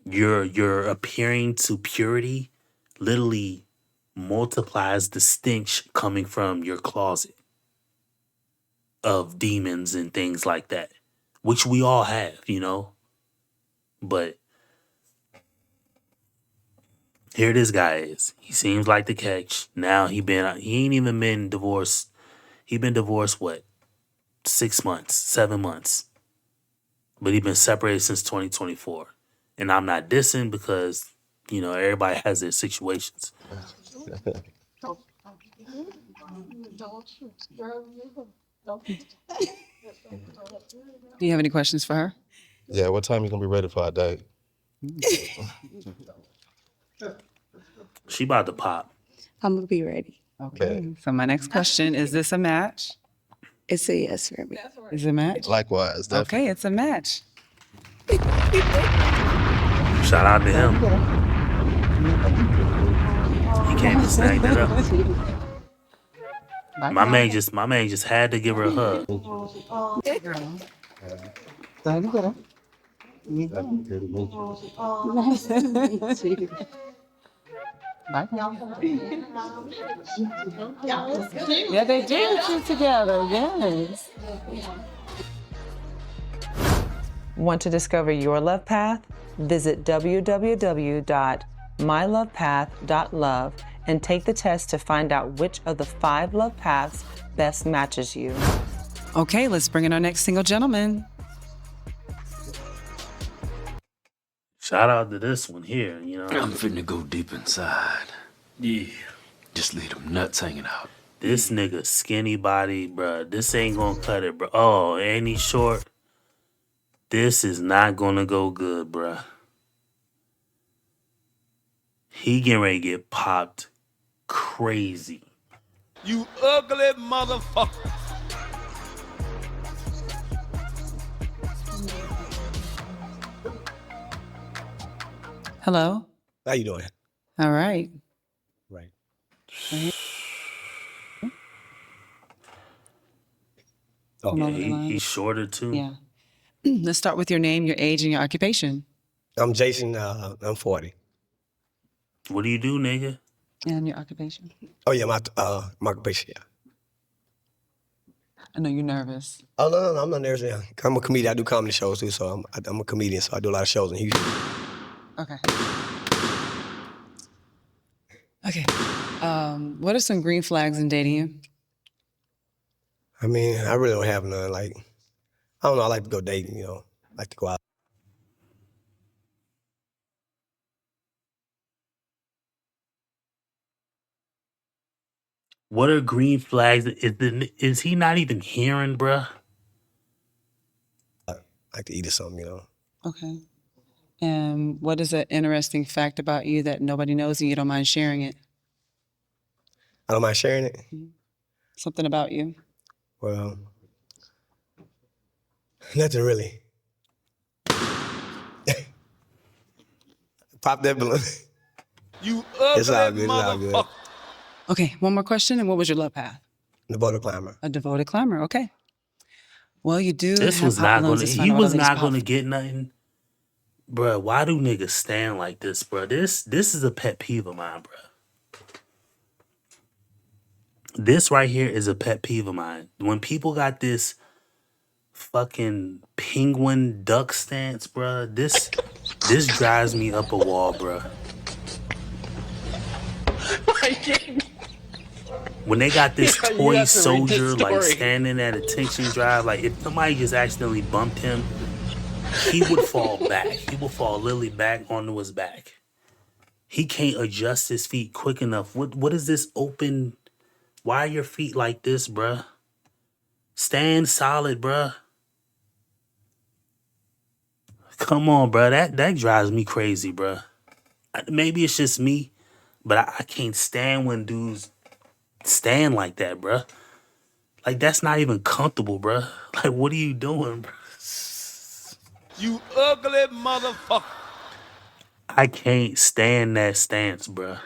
Your appearing to purity literally multiplies the stench coming from your closet of demons and things like that, which we all have, But Here this guy is. He seems like the catch. Now he ain't even been divorced. He been divorced what? 6 months, 7 months. But he been separated since 2024. And I'm not dissing because, everybody has their situations. Do you have any questions for her? Yeah, what time you gonna be ready for our date? She about to pop. I'm gonna be ready. Okay. So my next question, is this a match? It's a yes for me. Is it a match? Likewise, definitely. Okay, it's a match. Shout out to him. He came to snag that up. My man just had to give her a hug. Yeah, they did shoot together, yes. Want to discover your love path? Visit www.mylovepath.love and take the test to find out which of the 5 love paths best matches you. Okay, let's bring in our next single gentleman. Shout out to this one here, I'm finna go deep inside. Yeah, just leave them nuts hanging out. This nigga skinny body, bruh. This ain't gonna cut it, bro. Oh, and he's short. This is not gonna go good, bruh. He getting ready to get popped crazy. You ugly motherfucker. Hello. How you doing? All right. Right. Oh, yeah, he's shorter too. Yeah. Let's start with your name, your age, and your occupation. I'm Jason. I'm 40. What do you do, nigga? And your occupation. Oh yeah, my occupation. Yeah. I know you're nervous. Oh no, I'm not nervous. Yeah. I'm a comedian. I do comedy shows too, so I'm a comedian. So I do a lot of shows in Houston. Okay. Okay. What are some green flags in dating you? I mean, I really don't have none. Like, I don't know. I like to go dating. I like to go out. What are green flags? Is he not even hearing, bruh? I like to eat or something. Okay. And what is an interesting fact about you that nobody knows and you don't mind sharing it? I don't mind sharing it. Something about you. Well, nothing really. Pop that balloon. You ugly it's all good. It's all good. Okay, one more question. And what was your love path? Devoted climber. A devoted climber. Okay. Well, you do. This have was not loans. gonna. It's He fine. was All not these gonna get nothing, bruh. Why do niggas stand like this, bruh? This is a pet peeve of mine, bruh. This right here is a pet peeve of mine. When people got this fucking penguin duck stance, bruh, this drives me up a wall, bruh. When they got this toy soldier like standing at attention drive, like if somebody just accidentally bumped him, he would fall back. He would fall literally back onto his back. He can't adjust his feet quick enough. What is this open? Why are your feet like this, bruh? Stand solid, bruh. Come on, bruh. That drives me crazy, bruh. Maybe it's just me, but I can't stand when dudes stand like that, bruh. Like, that's not even comfortable, bruh. Like, what are you doing, bruh? You ugly motherfucker. I can't stand that stance, bruh.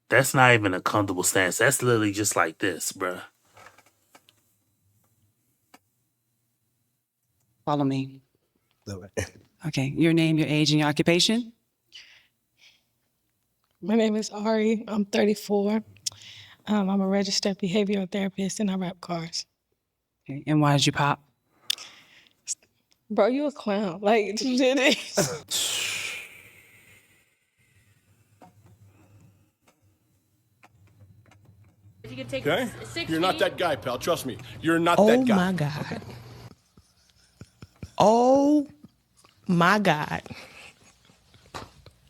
That's not even a comfortable stance. That's literally just like this, bruh. Follow me. All right. Okay. Your name, your age, and your occupation? My name is Ari. I'm 34. I'm a registered behavioral therapist and I rap cars. Okay. And why did you pop? Bro, you a clown. Like, you did it. Okay? You're not that guy, pal. Trust me. You're not Oh that guy. my God. Oh my God.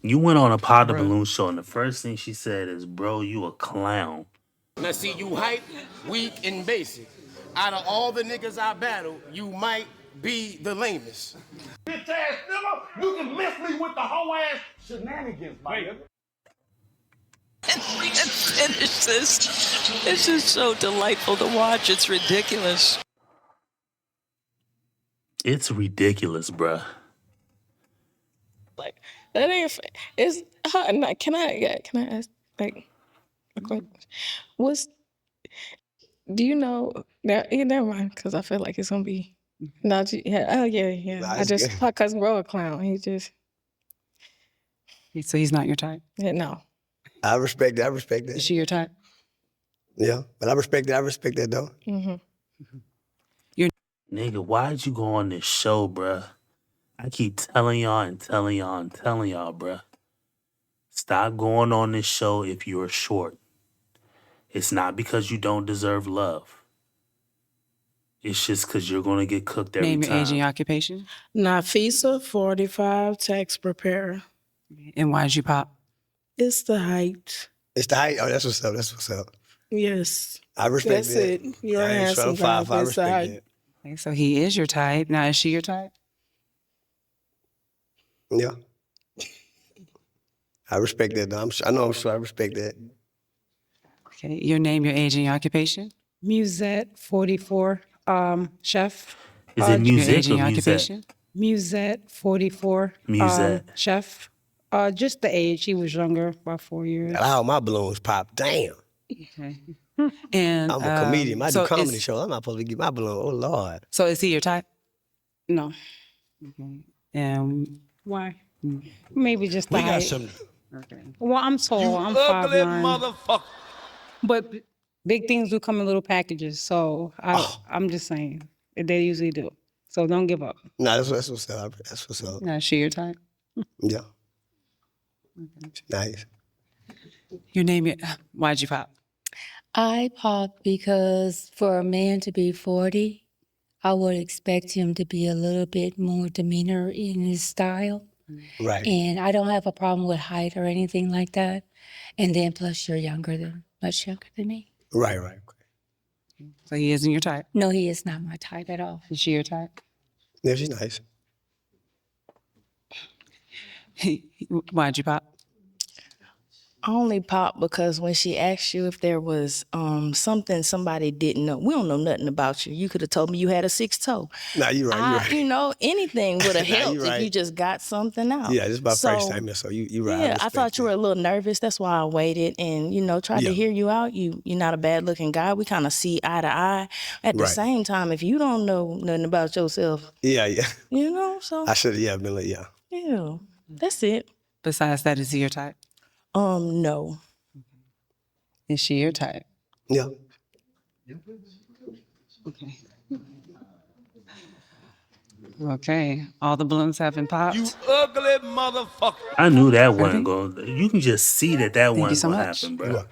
You went on a Pod the Balloon show, and the first thing she said is, "Bro, you a clown." Now see, you hype, weak, and basic. Out of all the niggas I battle, you might be the lamest. Bitch ass nigga, you can miss me with the whole ass shenanigans, my nigga. It's just so delightful to watch. It's ridiculous. It's ridiculous, bruh. Like, that ain't, it's, can I ask, like, a question? Do you know, never mind, because I feel like it's going to be, not, yeah, Nah, I it's just, good. my cousin bro a clown, he just, So he's not your type? no. I respect that. I respect Is that. she your type? Yeah, but I respect that. I respect that though. Mm-hmm. Nigga, why'd you go on this show, bruh? I keep telling y'all and telling y'all and telling y'all, bruh. Stop going on this show if you're short. It's not because you don't deserve love. It's just because you're going to get cooked every Name your age and time. your occupation. Nafisa, 45, tax preparer. And why'd you pop? It's the height. It's the height. Oh, that's what's up. That's what's up. Yes. I respect That's that. it. You're a I ain't handsome trying guy, to but I it's the respect height. that. Okay, so he is your type. Now, is she your type? Yeah. I respect that though. I know I'm sure I respect that. Okay, your name, your age, and your occupation. Musette, 44, chef. Is it Your music age and or your musette? occupation. Musette, 44, Musette. chef. Just the age, he was younger, about 4 years. All my balloons pop. Damn. Okay. And I'm a comedian. I do so comedy is, shows. I'm not supposed to get my balloon. Oh Lord. so is he your type? No. Okay. And Why? Maybe just the We got height. some. okay. Well, I'm tall. I'm Ugly 5'9". motherfucker. But big things do come in little packages, so I'm just saying they usually do. So don't give up. Nah, that's what's up. That's what's up. Now, is she your type? Yeah. Nice. Your name, why'd you pop? I pop because for a man to be 40, I would expect him to be a little bit more demeanor in his style. Right. And I don't have a problem with height or anything like that. And then plus you're much younger than me. Right, right. So he isn't your type? No, he is not my type at all. Is she your type? Yeah, she's nice. Why'd you pop? I only popped because when she asked you if there was something somebody didn't know, we don't know nothing about you. You could have told me you had a 6th toe. Nah, you're right. You're right. You know, anything would have Nah, helped you're if right. you just got something out. Yeah, this is my So, first time here, so you're right. Yeah, I thought you were a little nervous. That's why I waited and, tried to hear you out. You're not a bad looking guy. We kind of see eye to eye. At the Right. same time, if you don't know nothing about yourself, Yeah. so. I should have, been like, yeah. Yeah, that's it. Besides that, is he your type? No. Is she your type? Yeah. Okay. Okay. All the balloons have been popped. You ugly motherfucker. I knew that wasn't going. You can just see that Thank you wasn't so going to much. happen, bro.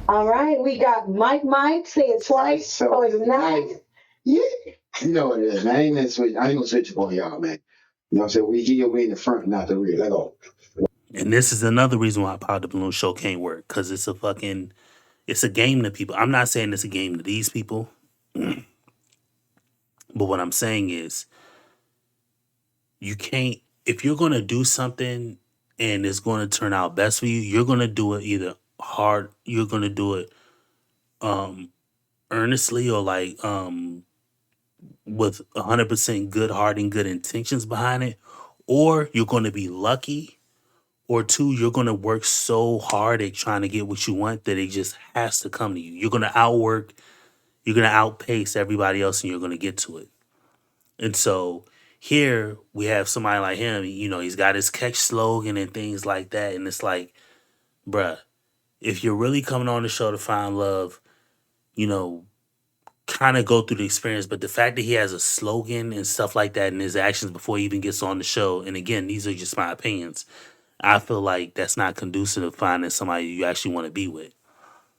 All right, we got Mike. Say it twice. So it's nice. Yeah. You know what it is, man. I ain't gonna switch up on y'all, man. You know what I'm saying? We in the front, not the rear. Let go. And this is another reason why Pod the Balloon Show can't work, because it's a game to people. I'm not saying it's a game to these people, but what I'm saying is, you can't, if you're going to do something and it's going to turn out best for you, you're going to do it either hard, you're going to do it earnestly, or with 100% good heart and good intentions behind it, or you're going to be lucky, or two, you're going to work so hard at trying to get what you want that it just has to come to you. You're going to outpace everybody else, and you're going to get to it. And so here we have somebody like him, he's got his catch slogan and things like that. And it's like, bruh, if you're really coming on the show to find love, you know, kind of go through the experience. But the fact that he has a slogan and stuff like that in his actions before he even gets on the show, and again, these are just my opinions. I feel like that's not conducive to finding somebody you actually want to be with.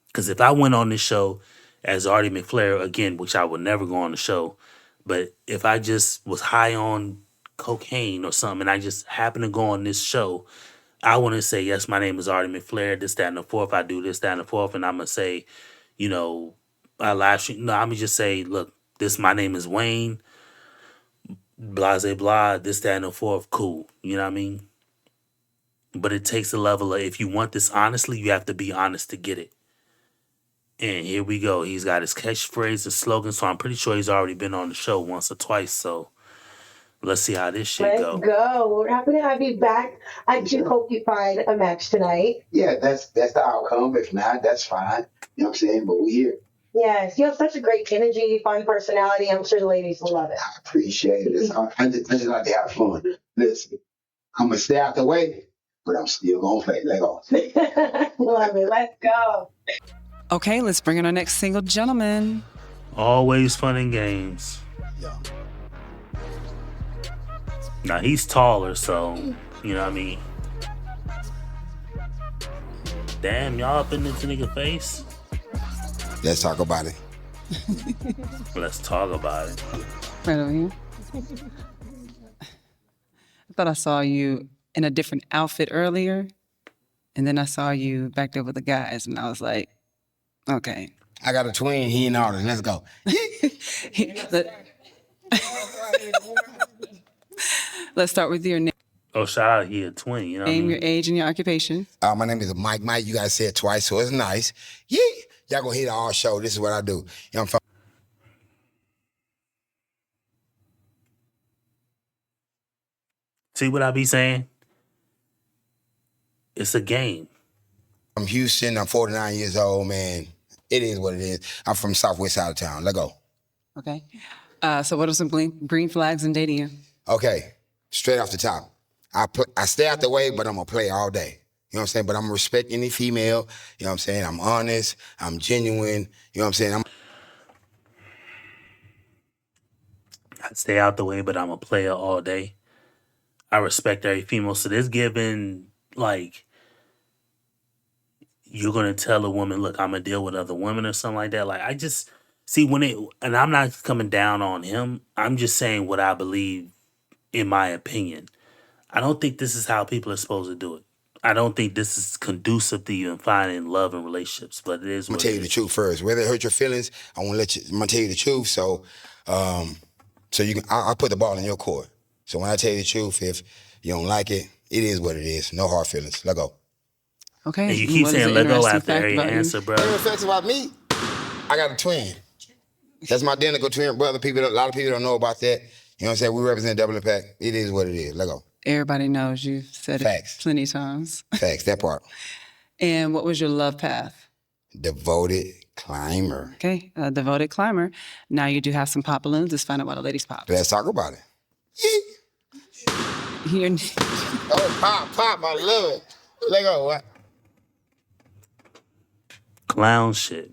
Because if I went on this show as Artie McFlare, again, which I would never go on the show, but if I just was high on cocaine or something and I just happened to go on this show, I want to say, yes, my name is Artie McFlare, this, that, and the fourth. I do this, that, and the fourth. And I'm going to say, you know, I live stream. No, I'm going to just say, look, my name is Wayne, blah, blah, blah, this, that, and the fourth. Cool. You know what I mean? But it takes a level of, if you want this honestly, you have to be honest to get it. And here we go. He's got his catchphrase and slogan, so I'm pretty sure he's already been on the show once or twice. So let's see how this shit Let's go. go. We're happy to have you back. I do hope you find a match tonight. Yeah, that's the outcome. If not, that's fine. You know what I'm saying? But we here. Yes, you have such a great energy, fun personality. I'm sure the ladies will love it. I appreciate it. I just like to have fun. Listen, I'm gonna stay out the way, but I'm still gonna play. Let go. Love it. Let's go. Okay, let's bring in our next single gentleman. Always fun and games. Yeah. Now he's taller, so you know what I mean. Damn, y'all up in this nigga face. Let's talk about it. Let's talk about it. Right over here. I thought I saw you in a different outfit earlier, and then I saw you back there with the guys, and I was like, okay. I got a twin. He in order. Let's go. Let's start with your name. Oh, shout out, he a twin. You know what I Name, mean? your age, and your occupation. My name is Mike. You guys said it twice, so it's nice. Yeah. Y'all gonna hear the all show. This is what I do. You know, I'm from See what I be saying? It's a game. Houston. I'm 49 years old, man. It is what it is. I'm from southwest side of town. Let's go. Okay. So what are some green flags in dating you? Okay. Straight off the top. I stay out the way, but I'm gonna play all day. You know what I'm saying? But I'm gonna respect any female. You know what I'm saying? I'm honest. I'm genuine. You know what I'm saying? I stay out the way, but I'm a player all day. I respect every female. So this given, like, you're gonna tell a woman, look, I'm gonna deal with other women or something like that. Like, I just see and I'm not coming down on him. I'm just saying what I believe, in my opinion. I don't think this is how people are supposed to do it. I don't think this is conducive to you finding love and relationships, but it is I'm what gonna tell it you the is. truth first. Whether it hurt your feelings, I'm gonna tell you the truth. So, you can. I'll put the ball in your court. So when I tell you the truth, if you don't like it, it is what it is. No hard feelings. Let go. Okay. And you keep saying let go after every answer, bro. Favorite facts about me? I got a twin. That's my identical twin brother. A lot of people don't know about that. You know what I'm saying? We represent Double Impact. It is what it is. Let go. Everybody knows you've said Facts. it plenty of times. Facts, that part. And what was your love path? Devoted climber. Okay, a devoted climber. Now you do have some pop balloons. Let's find out why the ladies pop. Let's talk about it. Oh, pop, I love it. Let go. What? Clown shit.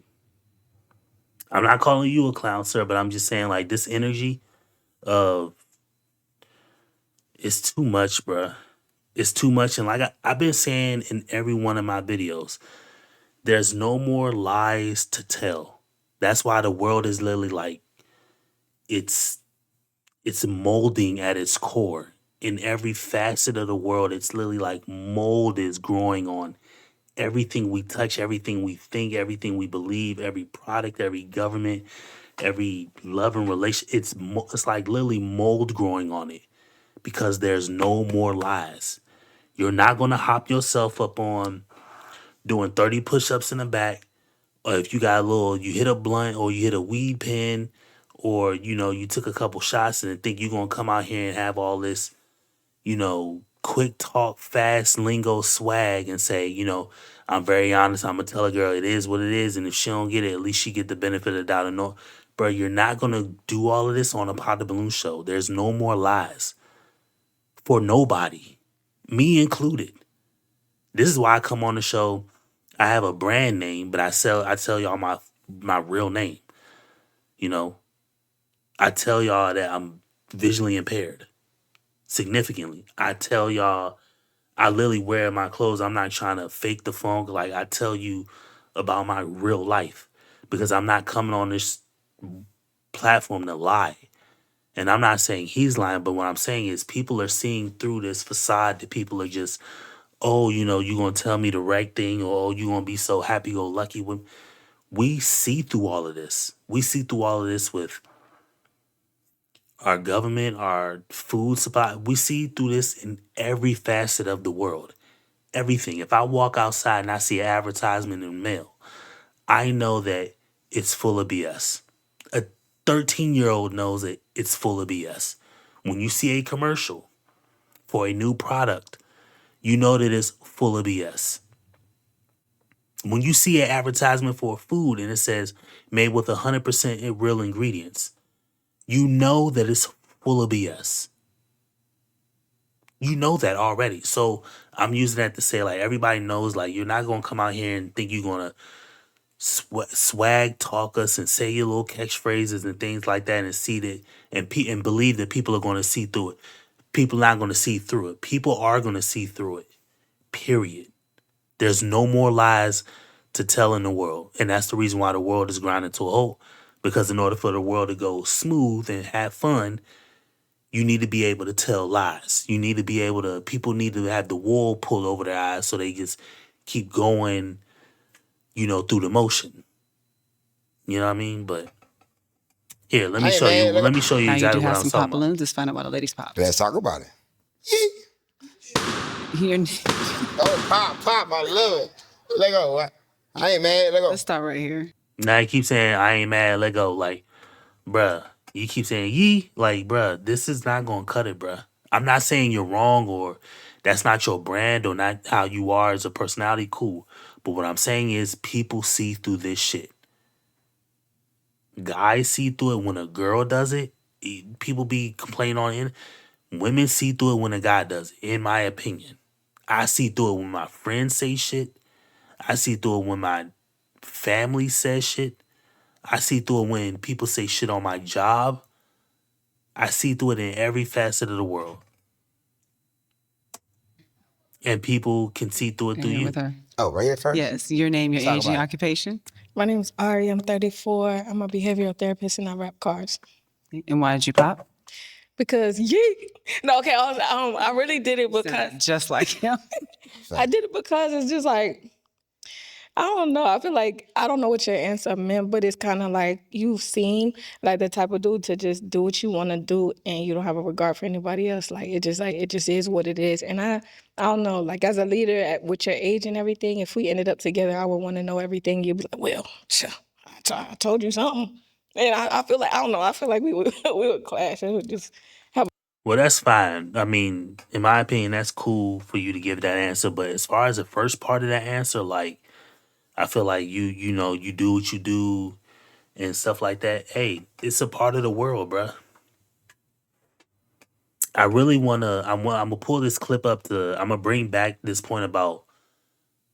I'm not calling you a clown, sir, but I'm just saying, like, this energy of it's too much, bruh. It's too much. And like I've been saying in every one of my videos, there's no more lies to tell. That's why the world is literally like, it's molding at its core. In every facet of the world, it's literally like mold is growing on everything we touch, everything we think, everything we believe, every product, every government, every love and relation. It's like literally mold growing on it because there's no more lies. You're not going to hop yourself up on doing 30 push-ups in the back, or if you got you hit a blunt or you hit a weed pen, or, you took a couple shots and think you're going to come out here and have all this, quick talk, fast lingo swag and say, I'm very honest. I'm going to tell a girl it is what it is. And if she don't get it, at least she get the benefit of the doubt. And no, bro, you're not going to do all of this on a Pot the Balloon show. There's no more lies for nobody, me included. This is why I come on the show. I have a brand name, but I tell y'all my my real name. You know, I tell y'all that I'm visually impaired significantly. I tell y'all I literally wear my clothes. I'm not trying to fake the funk. Like I tell you about my real life because I'm not coming on this platform to lie. And I'm not saying he's lying, but what I'm saying is people are seeing through this facade that people are just, oh, you know, you gonna tell me the right thing, or oh, you gonna be so happy go lucky with. We see through all of this. We see through all of this with our government, our food supply. We see through this in every facet of the world. Everything. If I walk outside and I see an advertisement in the mail, I know that it's full of BS. A 13-year-old knows that it's full of BS. When you see a commercial for a new product, you know that it's full of BS. When you see an advertisement for food and it says made with 100% real ingredients, you know that it's full of BS. You know that already. So I'm using that to say, like, everybody knows, like, you're not going to come out here and think you're going to swag talk us and say your little catchphrases and things like that and see that and believe that people are going to see through it. People are not going to see through it. People are going to see through it. Period. There's no more lies to tell in the world. And that's the reason why the world is grinding to a halt. Because in order for the world to go smooth and have fun, you need to be able to tell lies. You need to be able to, people need to have the wool pulled over their eyes so they just keep going, you know, through the motion. You know what I mean? But here, let me Hey, show you. man, Let me show you Now you do exactly what have I was some talking pop about. balloons. Let's find out why the ladies pop. Let's talk about it. Your, Oh, pop, I love it. Let go. What? I ain't mad. Let go. let's start right here. Now you keep saying I ain't mad, let go. Like, bruh, you keep saying yee. Like, bruh, this is not gonna cut it, bruh. I'm not saying you're wrong or that's not your brand or not how you are as a personality. Cool. But what I'm saying is people see through this shit. Guys see through it when a girl does it. People be complaining on it. Women see through it when a guy does it, in my opinion. I see through it when my friends say shit. I see through it when my family says shit. I see through it when people say shit on my job. I see through it in every facet of the world. And people can see through it Okay, through you're you. with her. Oh, right here first? Yes, your name, your Let's talk age, and your about it. occupation. My name is Ari. I'm 34. I'm a behavioral therapist and I rap cars. And why did you pop? Because no, okay, I really did it because Just like him. I did it because it's just like I don't know. I feel like I don't know what your answer meant, but it's kind of like you seem like the type of dude to just do what you want to do, and you don't have a regard for anybody else. Like it just is what it is. And I don't know. Like as a leader with your age and everything, if we ended up together, I would want to know everything. You'd be like, well, I told you something, and I feel like I don't know. I feel like we would we would clash. It would just have. Well, that's fine. I mean, in my opinion, that's cool for you to give that answer. But as far as the first part of that answer, like, I feel like you know, you do what you do and stuff like that. Hey, it's a part of the world, bruh. I really I'm gonna pull this clip up I'm gonna bring back this point about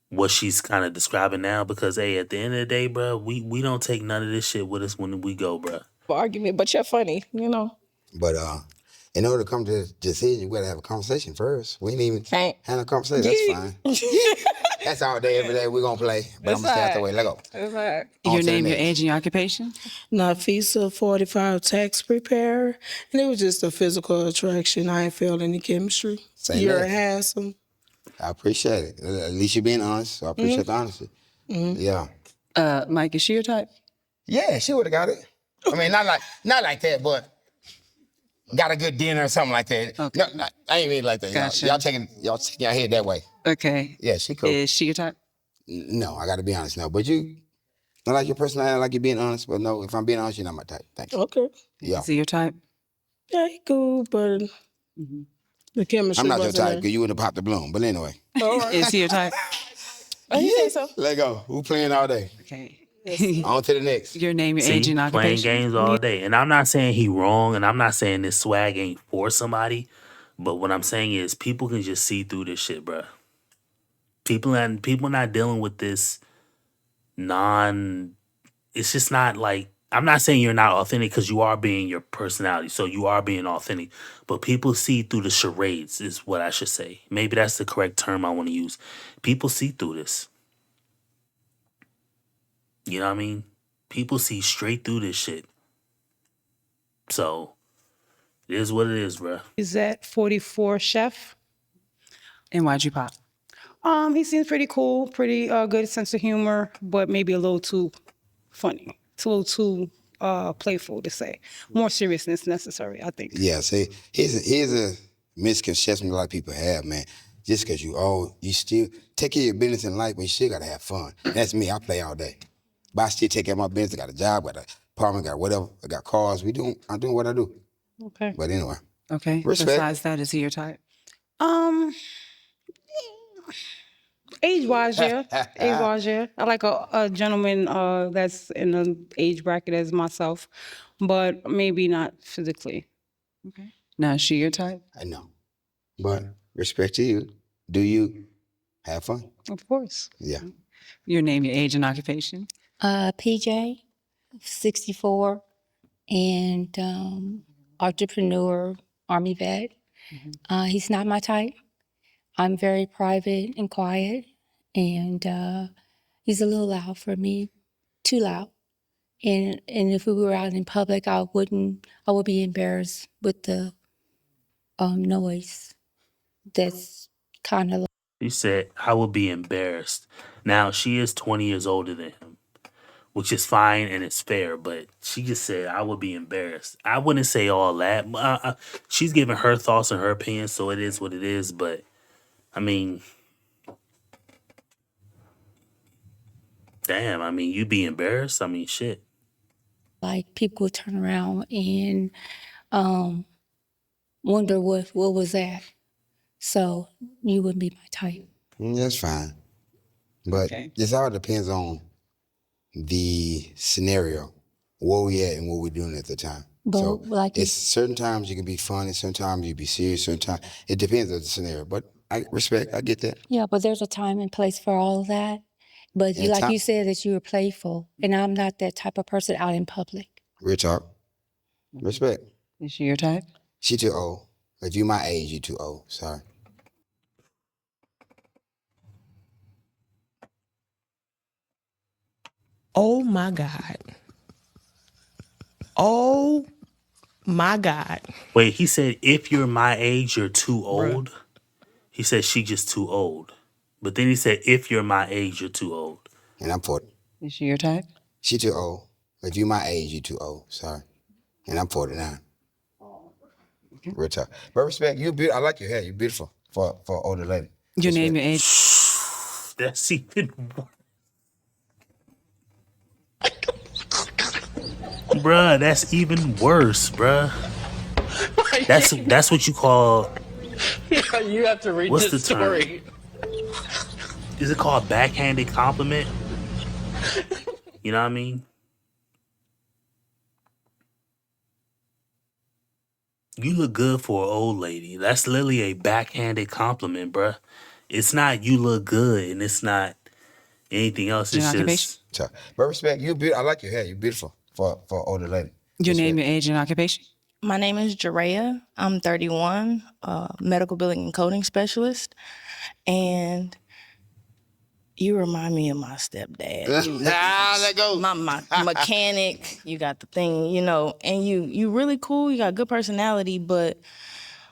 what she's kind of describing now because, hey, at the end of the day, bruh, we don't take none of this shit with us when we go, bruh. Argument, but you're funny, you know. But in order to come to this decision, we gotta have a conversation first. We ain't even had a conversation. That's fine. That's all day, every day. We're gonna play. But I'm gonna stay out the way. Let go. That's right. Your name, your age, and your occupation. Nafisa, 45, tax preparer. And it was just a physical attraction. I ain't felt any chemistry. Say You're less. handsome. I appreciate it. At least you're being honest. So I appreciate the honesty. Yeah. Mike, is she your type? Yeah, she would have got it. I mean, not like that, but got a good dinner or something like that. Okay. No, I ain't mean it like that. Gotcha. Y'all taking your head that way. Okay. Yeah, she cool. Is she your type? No, I got to be honest now. But I like your personality. I like you being honest. But no, if I'm being honest, you're not my type. Thanks. Okay. Yeah. Is he your type? Yeah, he cool, but the chemistry I'm not your wasn't type because you wouldn't have popped the bloom. But anyway. All right. Is he your type? Oh, you think so? Let go. Who playing all day? Okay. On to the next. Your name, your age, See, and playing occupation. games all day. And I'm not saying he wrong, and I'm not saying this swag ain't for somebody. But what I'm saying is people can just see through this shit, bruh. People not dealing with this non it's just not like, I'm not saying you're not authentic because you are being your personality. So you are being authentic. But people see through the charades is what I should say. Maybe that's the correct term I want to use. People see through this. You know what I mean? People see straight through this shit. So it is what it is, bruh. Is that 44 chef? And why'd you pop? He seems pretty cool, pretty good sense of humor, but maybe a little too funny. It's a little too playful to say. More seriousness necessary, I think. Yeah, see, here's a misconception a lot of people have, man. Just because you old, you still take care of your business in life, but you still gotta have fun. That's me. I play all day, but I still take care of my business. I got a job, got an apartment, got whatever. I got cars. I'm doing what I do. Okay. But anyway. Okay. Respect. Besides that, is he your type? Age-wise, yeah. Age-wise, yeah. I like a gentleman that's in the age bracket as myself, but maybe not physically. Okay. Now, is she your type? I know. But respect to you. Do you have fun? Of course. Yeah. Your name, your age, and occupation? PJ, 64, and entrepreneur, Army vet. He's not my type. I'm very private and quiet, and he's a little loud for me, too loud. And if we were out in public, I would be embarrassed with the noise. That's kind of. She said, I would be embarrassed. Now, she is 20 years older than him, which is fine and it's fair, but she just said, I would be embarrassed. I wouldn't say all that. She's giving her thoughts and her opinions, so it is what it is, but I mean, damn, I mean, you be embarrassed? I mean, shit. Like people would turn around and wonder what was that. So you wouldn't be my type. That's fine. But this all depends on the scenario, where we at and what we're doing at the time. But so like it's certain times you can be funny, certain times you be serious, certain times it depends on the scenario. But I get that. Yeah, but there's a time and place for all of that. But And like you said that you were playful, and I'm not that type of person out in public. Real talk. Respect. Is she your type? She too old. If you my age, you too old. Sorry. Oh my God. Oh my God. Wait, he said, if you're my age, you're too old? He said she just too old. But then he said, if you're my age, you're too old. And I'm 40. Is she your type? She too old. If you my age, you too old. Sorry. And I'm 49. Real talk. But respect, you beautiful. I like your hair. You're beautiful for an older lady. Your name, your age. That's even worse. Bruh, that's even worse, bruh. That's what you call. Yeah, you have to read What's this the term? story. Is it called backhanded compliment? You know what I mean? You look good for an old lady. That's literally a backhanded compliment, bruh. It's not you look good and it's not anything else. It's just. But respect, you beautiful. I like your hair. You're beautiful for an older lady. Your name, your age, and occupation? My name is Jerea. I'm 31, medical billing and coding specialist. And you remind me of my stepdad. Let go. My mechanic. You got the thing, you know, and you really cool. You got good personality, but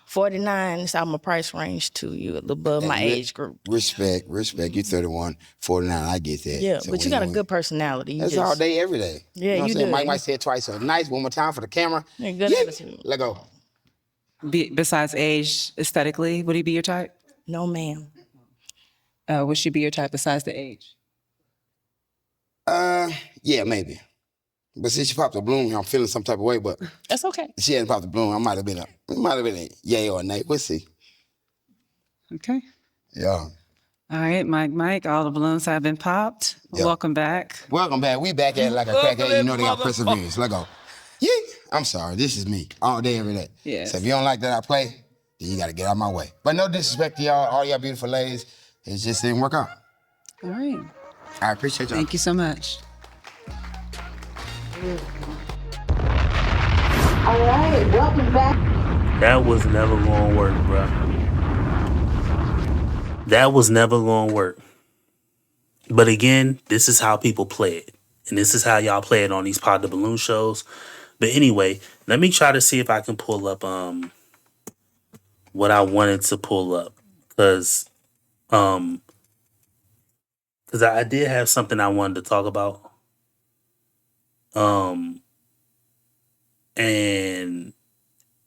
49 is out my price range too. You above my age group. Respect. You 31, 49. I get that. Yeah, So but you got a good personality. You that's just, all day, every day. Yeah, know what you I'm saying? do. Mike might say it twice. So nice. One more time for the camera. Yeah, good attitude. Let go. Besides age, aesthetically, would he be your type? No, ma'am. Would she be your type besides the age? Yeah, maybe. But since she popped a balloon, I'm feeling some type of way. But that's okay. She hadn't popped a balloon. It might have been a yay or a nay. We'll see. Okay. Yeah. All right, Mike, all the balloons have been popped. Yeah. Welcome back. Welcome back. We back at it like a crackhead. You know they got perseverance. Let go. Yeah. I'm sorry. This is me all day, every day. Yes. So if you don't like that I play, then you got to get out of my way. But no disrespect to y'all, all y'all beautiful ladies. It just didn't work out. All right. I appreciate y'all. Thank you so much. All right, welcome back. That was never gonna work, bro. That was never gonna work. But again, this is how people play it. And this is how y'all play it on these Pod the Balloon shows. But anyway, let me try to see if I can pull up what I wanted to pull up. Cause um I did have something I wanted to talk about. Um and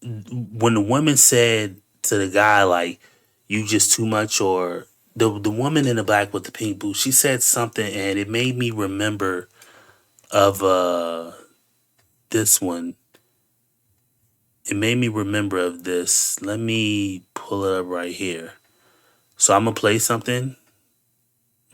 when the woman said to the guy like you just too much, or the woman in the black with the pink boots, she said something and it made me remember of this one. It made me remember of this. Let me pull it up right here. So I'm gonna play something.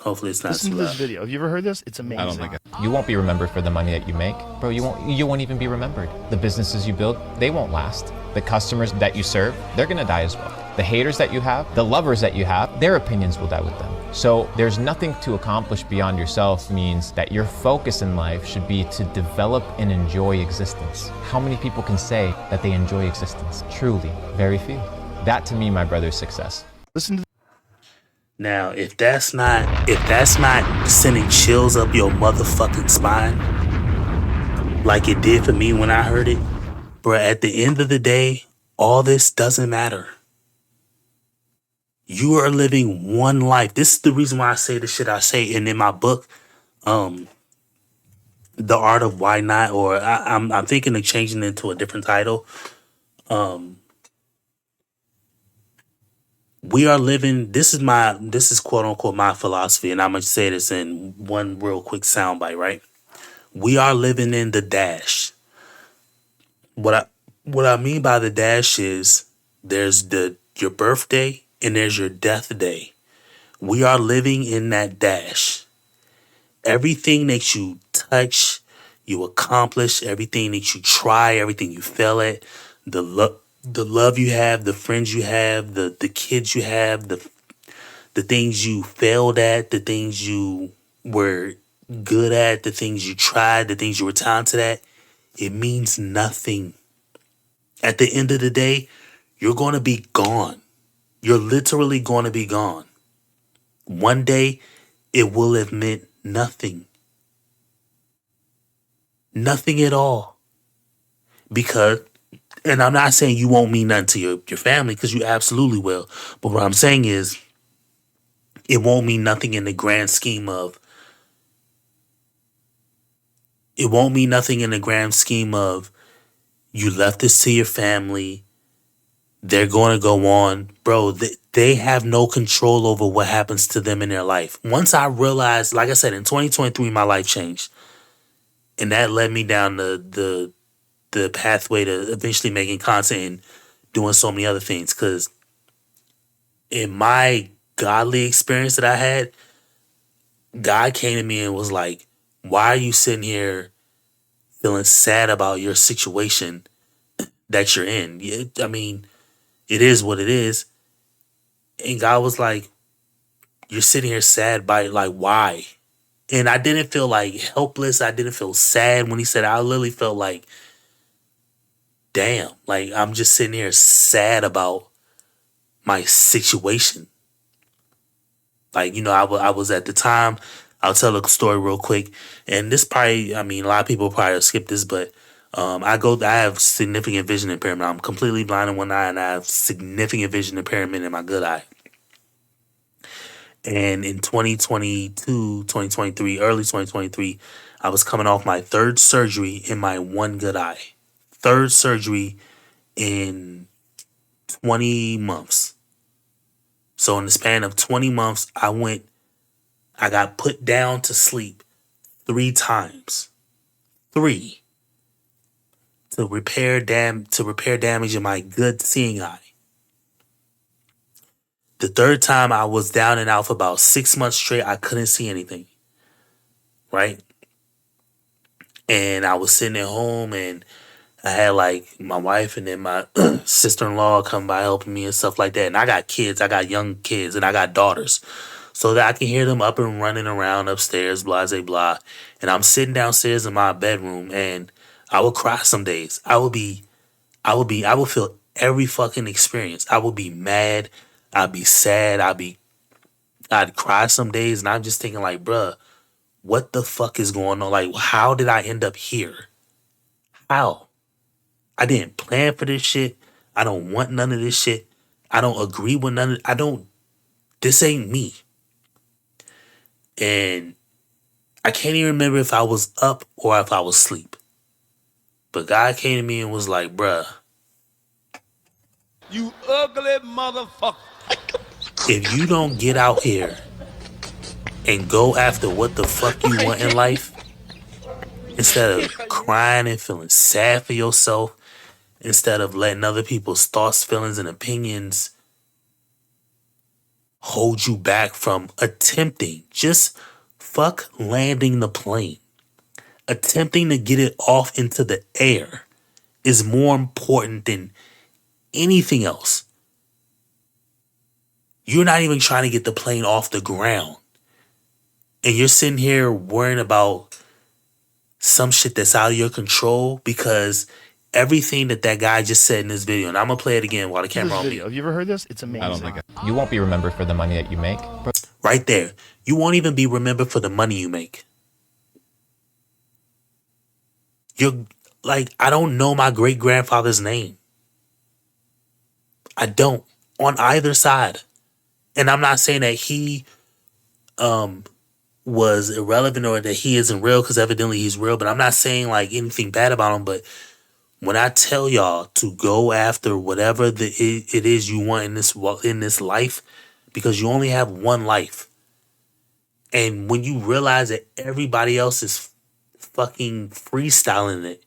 Hopefully it's not Listen too to this loud. video. Have you ever heard this? It's amazing. I don't like it. You won't be remembered for the money that you make, bro. You won't even be remembered. The businesses you build, they won't last. The customers that you serve, they're gonna die as well. The haters that you have, the lovers that you have, their opinions will die with them. So there's nothing to accomplish beyond yourself means that your focus in life should be to develop and enjoy existence. How many people can say that they enjoy existence? Truly, very few. That to me, my brother, is success. Listen to Now, if that's not sending chills up your motherfucking spine, like it did for me when I heard it, bro, at the end of the day, all this doesn't matter. You are living one life. This is the reason why I say the shit I say. And in my book, The Art of Why Not, or I'm thinking of changing it to a different title. We are living. This is quote unquote my philosophy, and I'm gonna say this in one real quick soundbite. Right? We are living in the dash. What I mean by the dash is there's your birthday and there's your death day. We are living in that dash. Everything that you touch, you accomplish, everything that you try, everything you fail at, the love you have, the friends you have, the kids you have, the things you failed at, the things you were good at, the things you tried, the things you were talented at, it means nothing. At the end of the day, you're going to be gone. You're literally going to be gone. One day, it will have meant nothing. Nothing at all. Because, and I'm not saying you won't mean nothing to your family, because you absolutely will. But what I'm saying is, it won't mean nothing in the grand scheme of, you left this to your family. They're going to go on. Bro, they have no control over what happens to them in their life. Once I realized, like I said, in 2023, my life changed. And that led me down the pathway to eventually making content and doing so many other things. Because in my godly experience that I had, God came to me and was like, why are you sitting here feeling sad about your situation that you're in? I mean, it is what it is. And God was like, you're sitting here sad by, like, why? And I didn't feel like helpless. I didn't feel sad when he said it. I literally felt like, damn, like I'm just sitting here sad about my situation. Like, I was at the time, I'll tell a story real quick. And this probably, I mean, a lot of people probably skip this, but I have significant vision impairment. I'm completely blind in one eye and I have significant vision impairment in my good eye. And in 2022, 2023, early 2023, I was coming off my third surgery in my one good eye. Third surgery in 20 months. So in the span of 20 months, I got put down to sleep 3 times. 3. To repair damage in my good seeing eye. The third time I was down and out for about 6 months straight. I couldn't see anything. Right? And I was sitting at home and I had like my wife and then my sister-in-law come by helping me and stuff like that. And I got kids. I got young kids and I got daughters. so that I can hear them up and running around upstairs, blah, blah, blah. And I'm sitting downstairs in my bedroom and I would cry some days. I would feel every fucking experience. I would be mad. I'd be sad. I'd cry some days. And I'm just thinking like, bruh, what the fuck is going on? Like, how did I end up here? How? I didn't plan for this shit. I don't want none of this shit. I don't agree with none of this ain't me. And I can't even remember if I was up or if I was asleep. But God came to me and was like, bruh, You ugly motherfucker. if you don't get out here and go after what the fuck you want in life, instead of crying and feeling sad for yourself, instead of letting other people's thoughts, feelings, and opinions hold you back from attempting, just fuck landing the plane. Attempting to get it off into the air is more important than anything else. You're not even trying to get the plane off the ground. And you're sitting here worrying about some shit that's out of your control because everything that guy just said in this video, and I'm going to play it again while the camera on me. Have you ever heard this? It's amazing. I don't think you won't be remembered for the money that you make. Right there. You won't even be remembered for the money you make. You're like, I don't know my great grandfather's name. I don't, on either side. And I'm not saying that he was irrelevant or that he isn't real, because evidently he's real, but I'm not saying like anything bad about him. But when I tell y'all to go after whatever it is you want in this life, because you only have one life. And when you realize that everybody else is fucking freestyling it,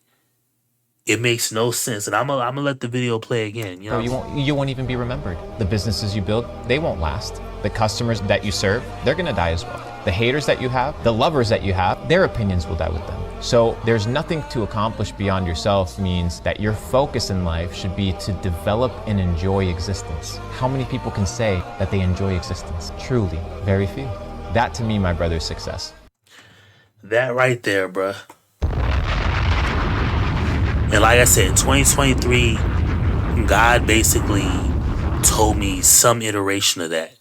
it makes no sense. And I'm gonna let the video play again. You know, You won't even be remembered. The businesses you build, they won't last. The customers that you serve, they're gonna die as well. The haters that you have, the lovers that you have, their opinions will die with them. So there's nothing to accomplish beyond yourself means that your focus in life should be to develop and enjoy existence. How many people can say that they enjoy existence? Truly, very few. That to me, my brother, is success. That right there, bruh. And like I said, in 2023, God basically told me some iteration of that.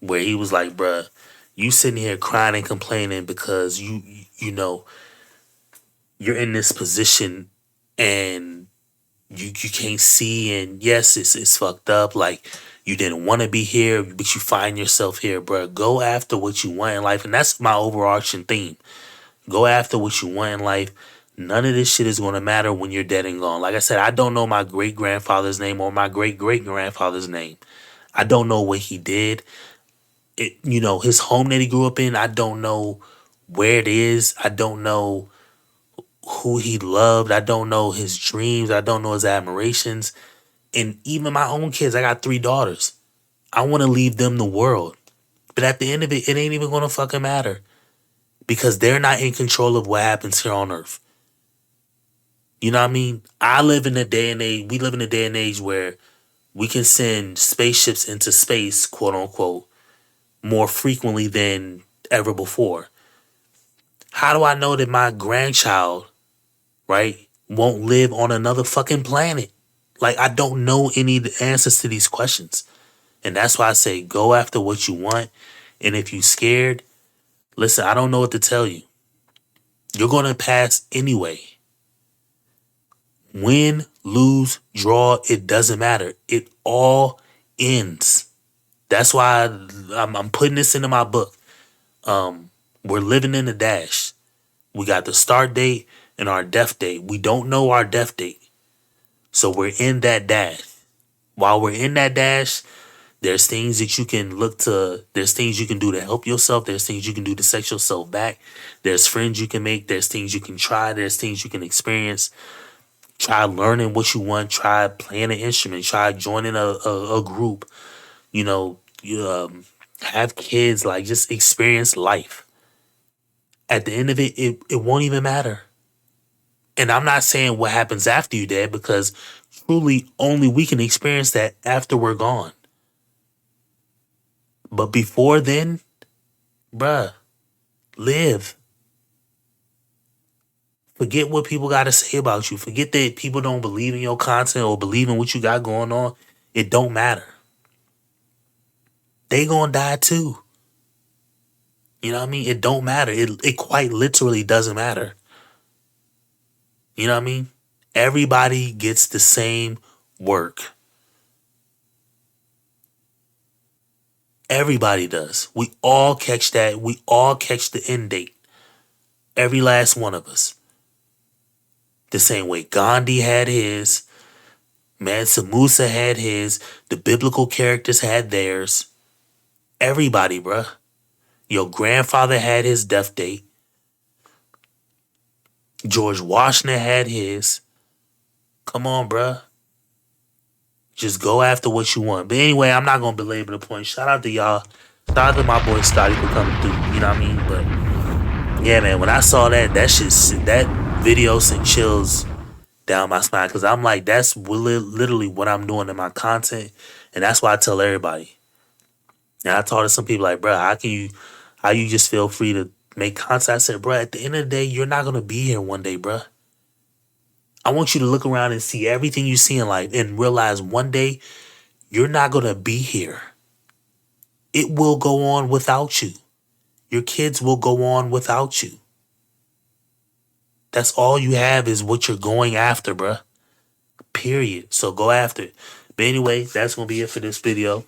Where he was like, bruh, you sitting here crying and complaining because you know, you're in this position and you can't see, and yes, it's fucked up. Like, you didn't want to be here, but you find yourself here, bruh. Go after what you want in life. And that's my overarching theme. Go after what you want in life. None of this shit is going to matter when you're dead and gone. Like I said, I don't know my great-grandfather's name or my great-great-grandfather's name. I don't know what he did. His home that he grew up in, I don't know where it is. I don't know who he loved. I don't know his dreams. I don't know his admirations. And even my own kids, I got 3 daughters. I want to leave them the world. But at the end of it, it ain't even going to fucking matter. Because they're not in control of what happens here on Earth. You know what I mean? We live in a day and age where we can send spaceships into space, quote unquote, more frequently than ever before. How do I know that my grandchild, right, won't live on another fucking planet? Like, I don't know any of the answers to these questions. And that's why I say go after what you want. And if you're scared, listen, I don't know what to tell you. You're going to pass anyway. Win, lose, draw, it doesn't matter. It all ends. That's why I'm putting this into my book. We're living in the dash. We got the start date and our death date. We don't know our death date. So we're in that dash. While we're in that dash, there's things that you can there's things you can do to help yourself. There's things you can do to set yourself back. There's friends you can make. There's things you can try. There's things you can experience. Try learning what you want. Try playing an instrument. Try joining a group. Have kids. Like, just experience life. At the end of it, it won't even matter. And I'm not saying what happens after you're dead, because truly only we can experience that after we're gone. But before then, bruh, live. Forget what people got to say about you. Forget that people don't believe in your content or believe in what you got going on. It don't matter. They gonna die too. You know what I mean? It don't matter. It quite literally doesn't matter. You know what I mean? Everybody gets the same work. Everybody does. We all catch that. We all catch the end date. Every last one of us. The same way Gandhi had his, Mansa Musa had his, the biblical characters had theirs. Everybody, bruh. Your grandfather had his death date. George Washington had his. Come on, bruh. Just go after what you want. But anyway, I'm not gonna belabor the point. Shout out to y'all. Shout out to my boy Scotty for coming through. You know what I mean? But yeah, man, when I saw that video sent chills down my spine because I'm like, that's literally what I'm doing in my content, and that's why I tell everybody. And I talk to some people like, bro, how you just feel free to make content? I said, bro, at the end of the day, you're not gonna be here one day, bro. I want you to look around and see everything you see in life and realize one day you're not gonna be here. It will go on without you. Your kids will go on without you. That's all you have is what you're going after, bruh. Period. So go after it. But anyway, that's gonna be it for this video.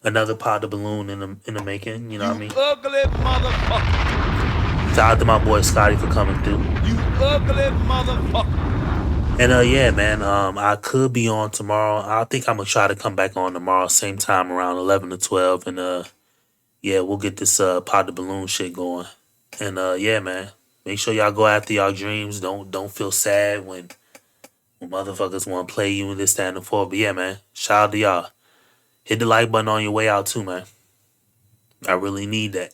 Another pod of balloon in the making. You know what I mean? Ugly motherfucker. Shout out to my boy Scotty for coming through. You ugly motherfucker. And yeah, man. I could be on tomorrow. I think I'm gonna try to come back on tomorrow, same time around 11 to 12, and yeah, we'll get this pod of balloon shit going. And yeah, man. Make sure y'all go after y'all dreams. Don't feel sad when motherfuckers want to play you and this, that, and the fourth. But yeah, man. Shout out to y'all. Hit the like button on your way out too, man. I really need that.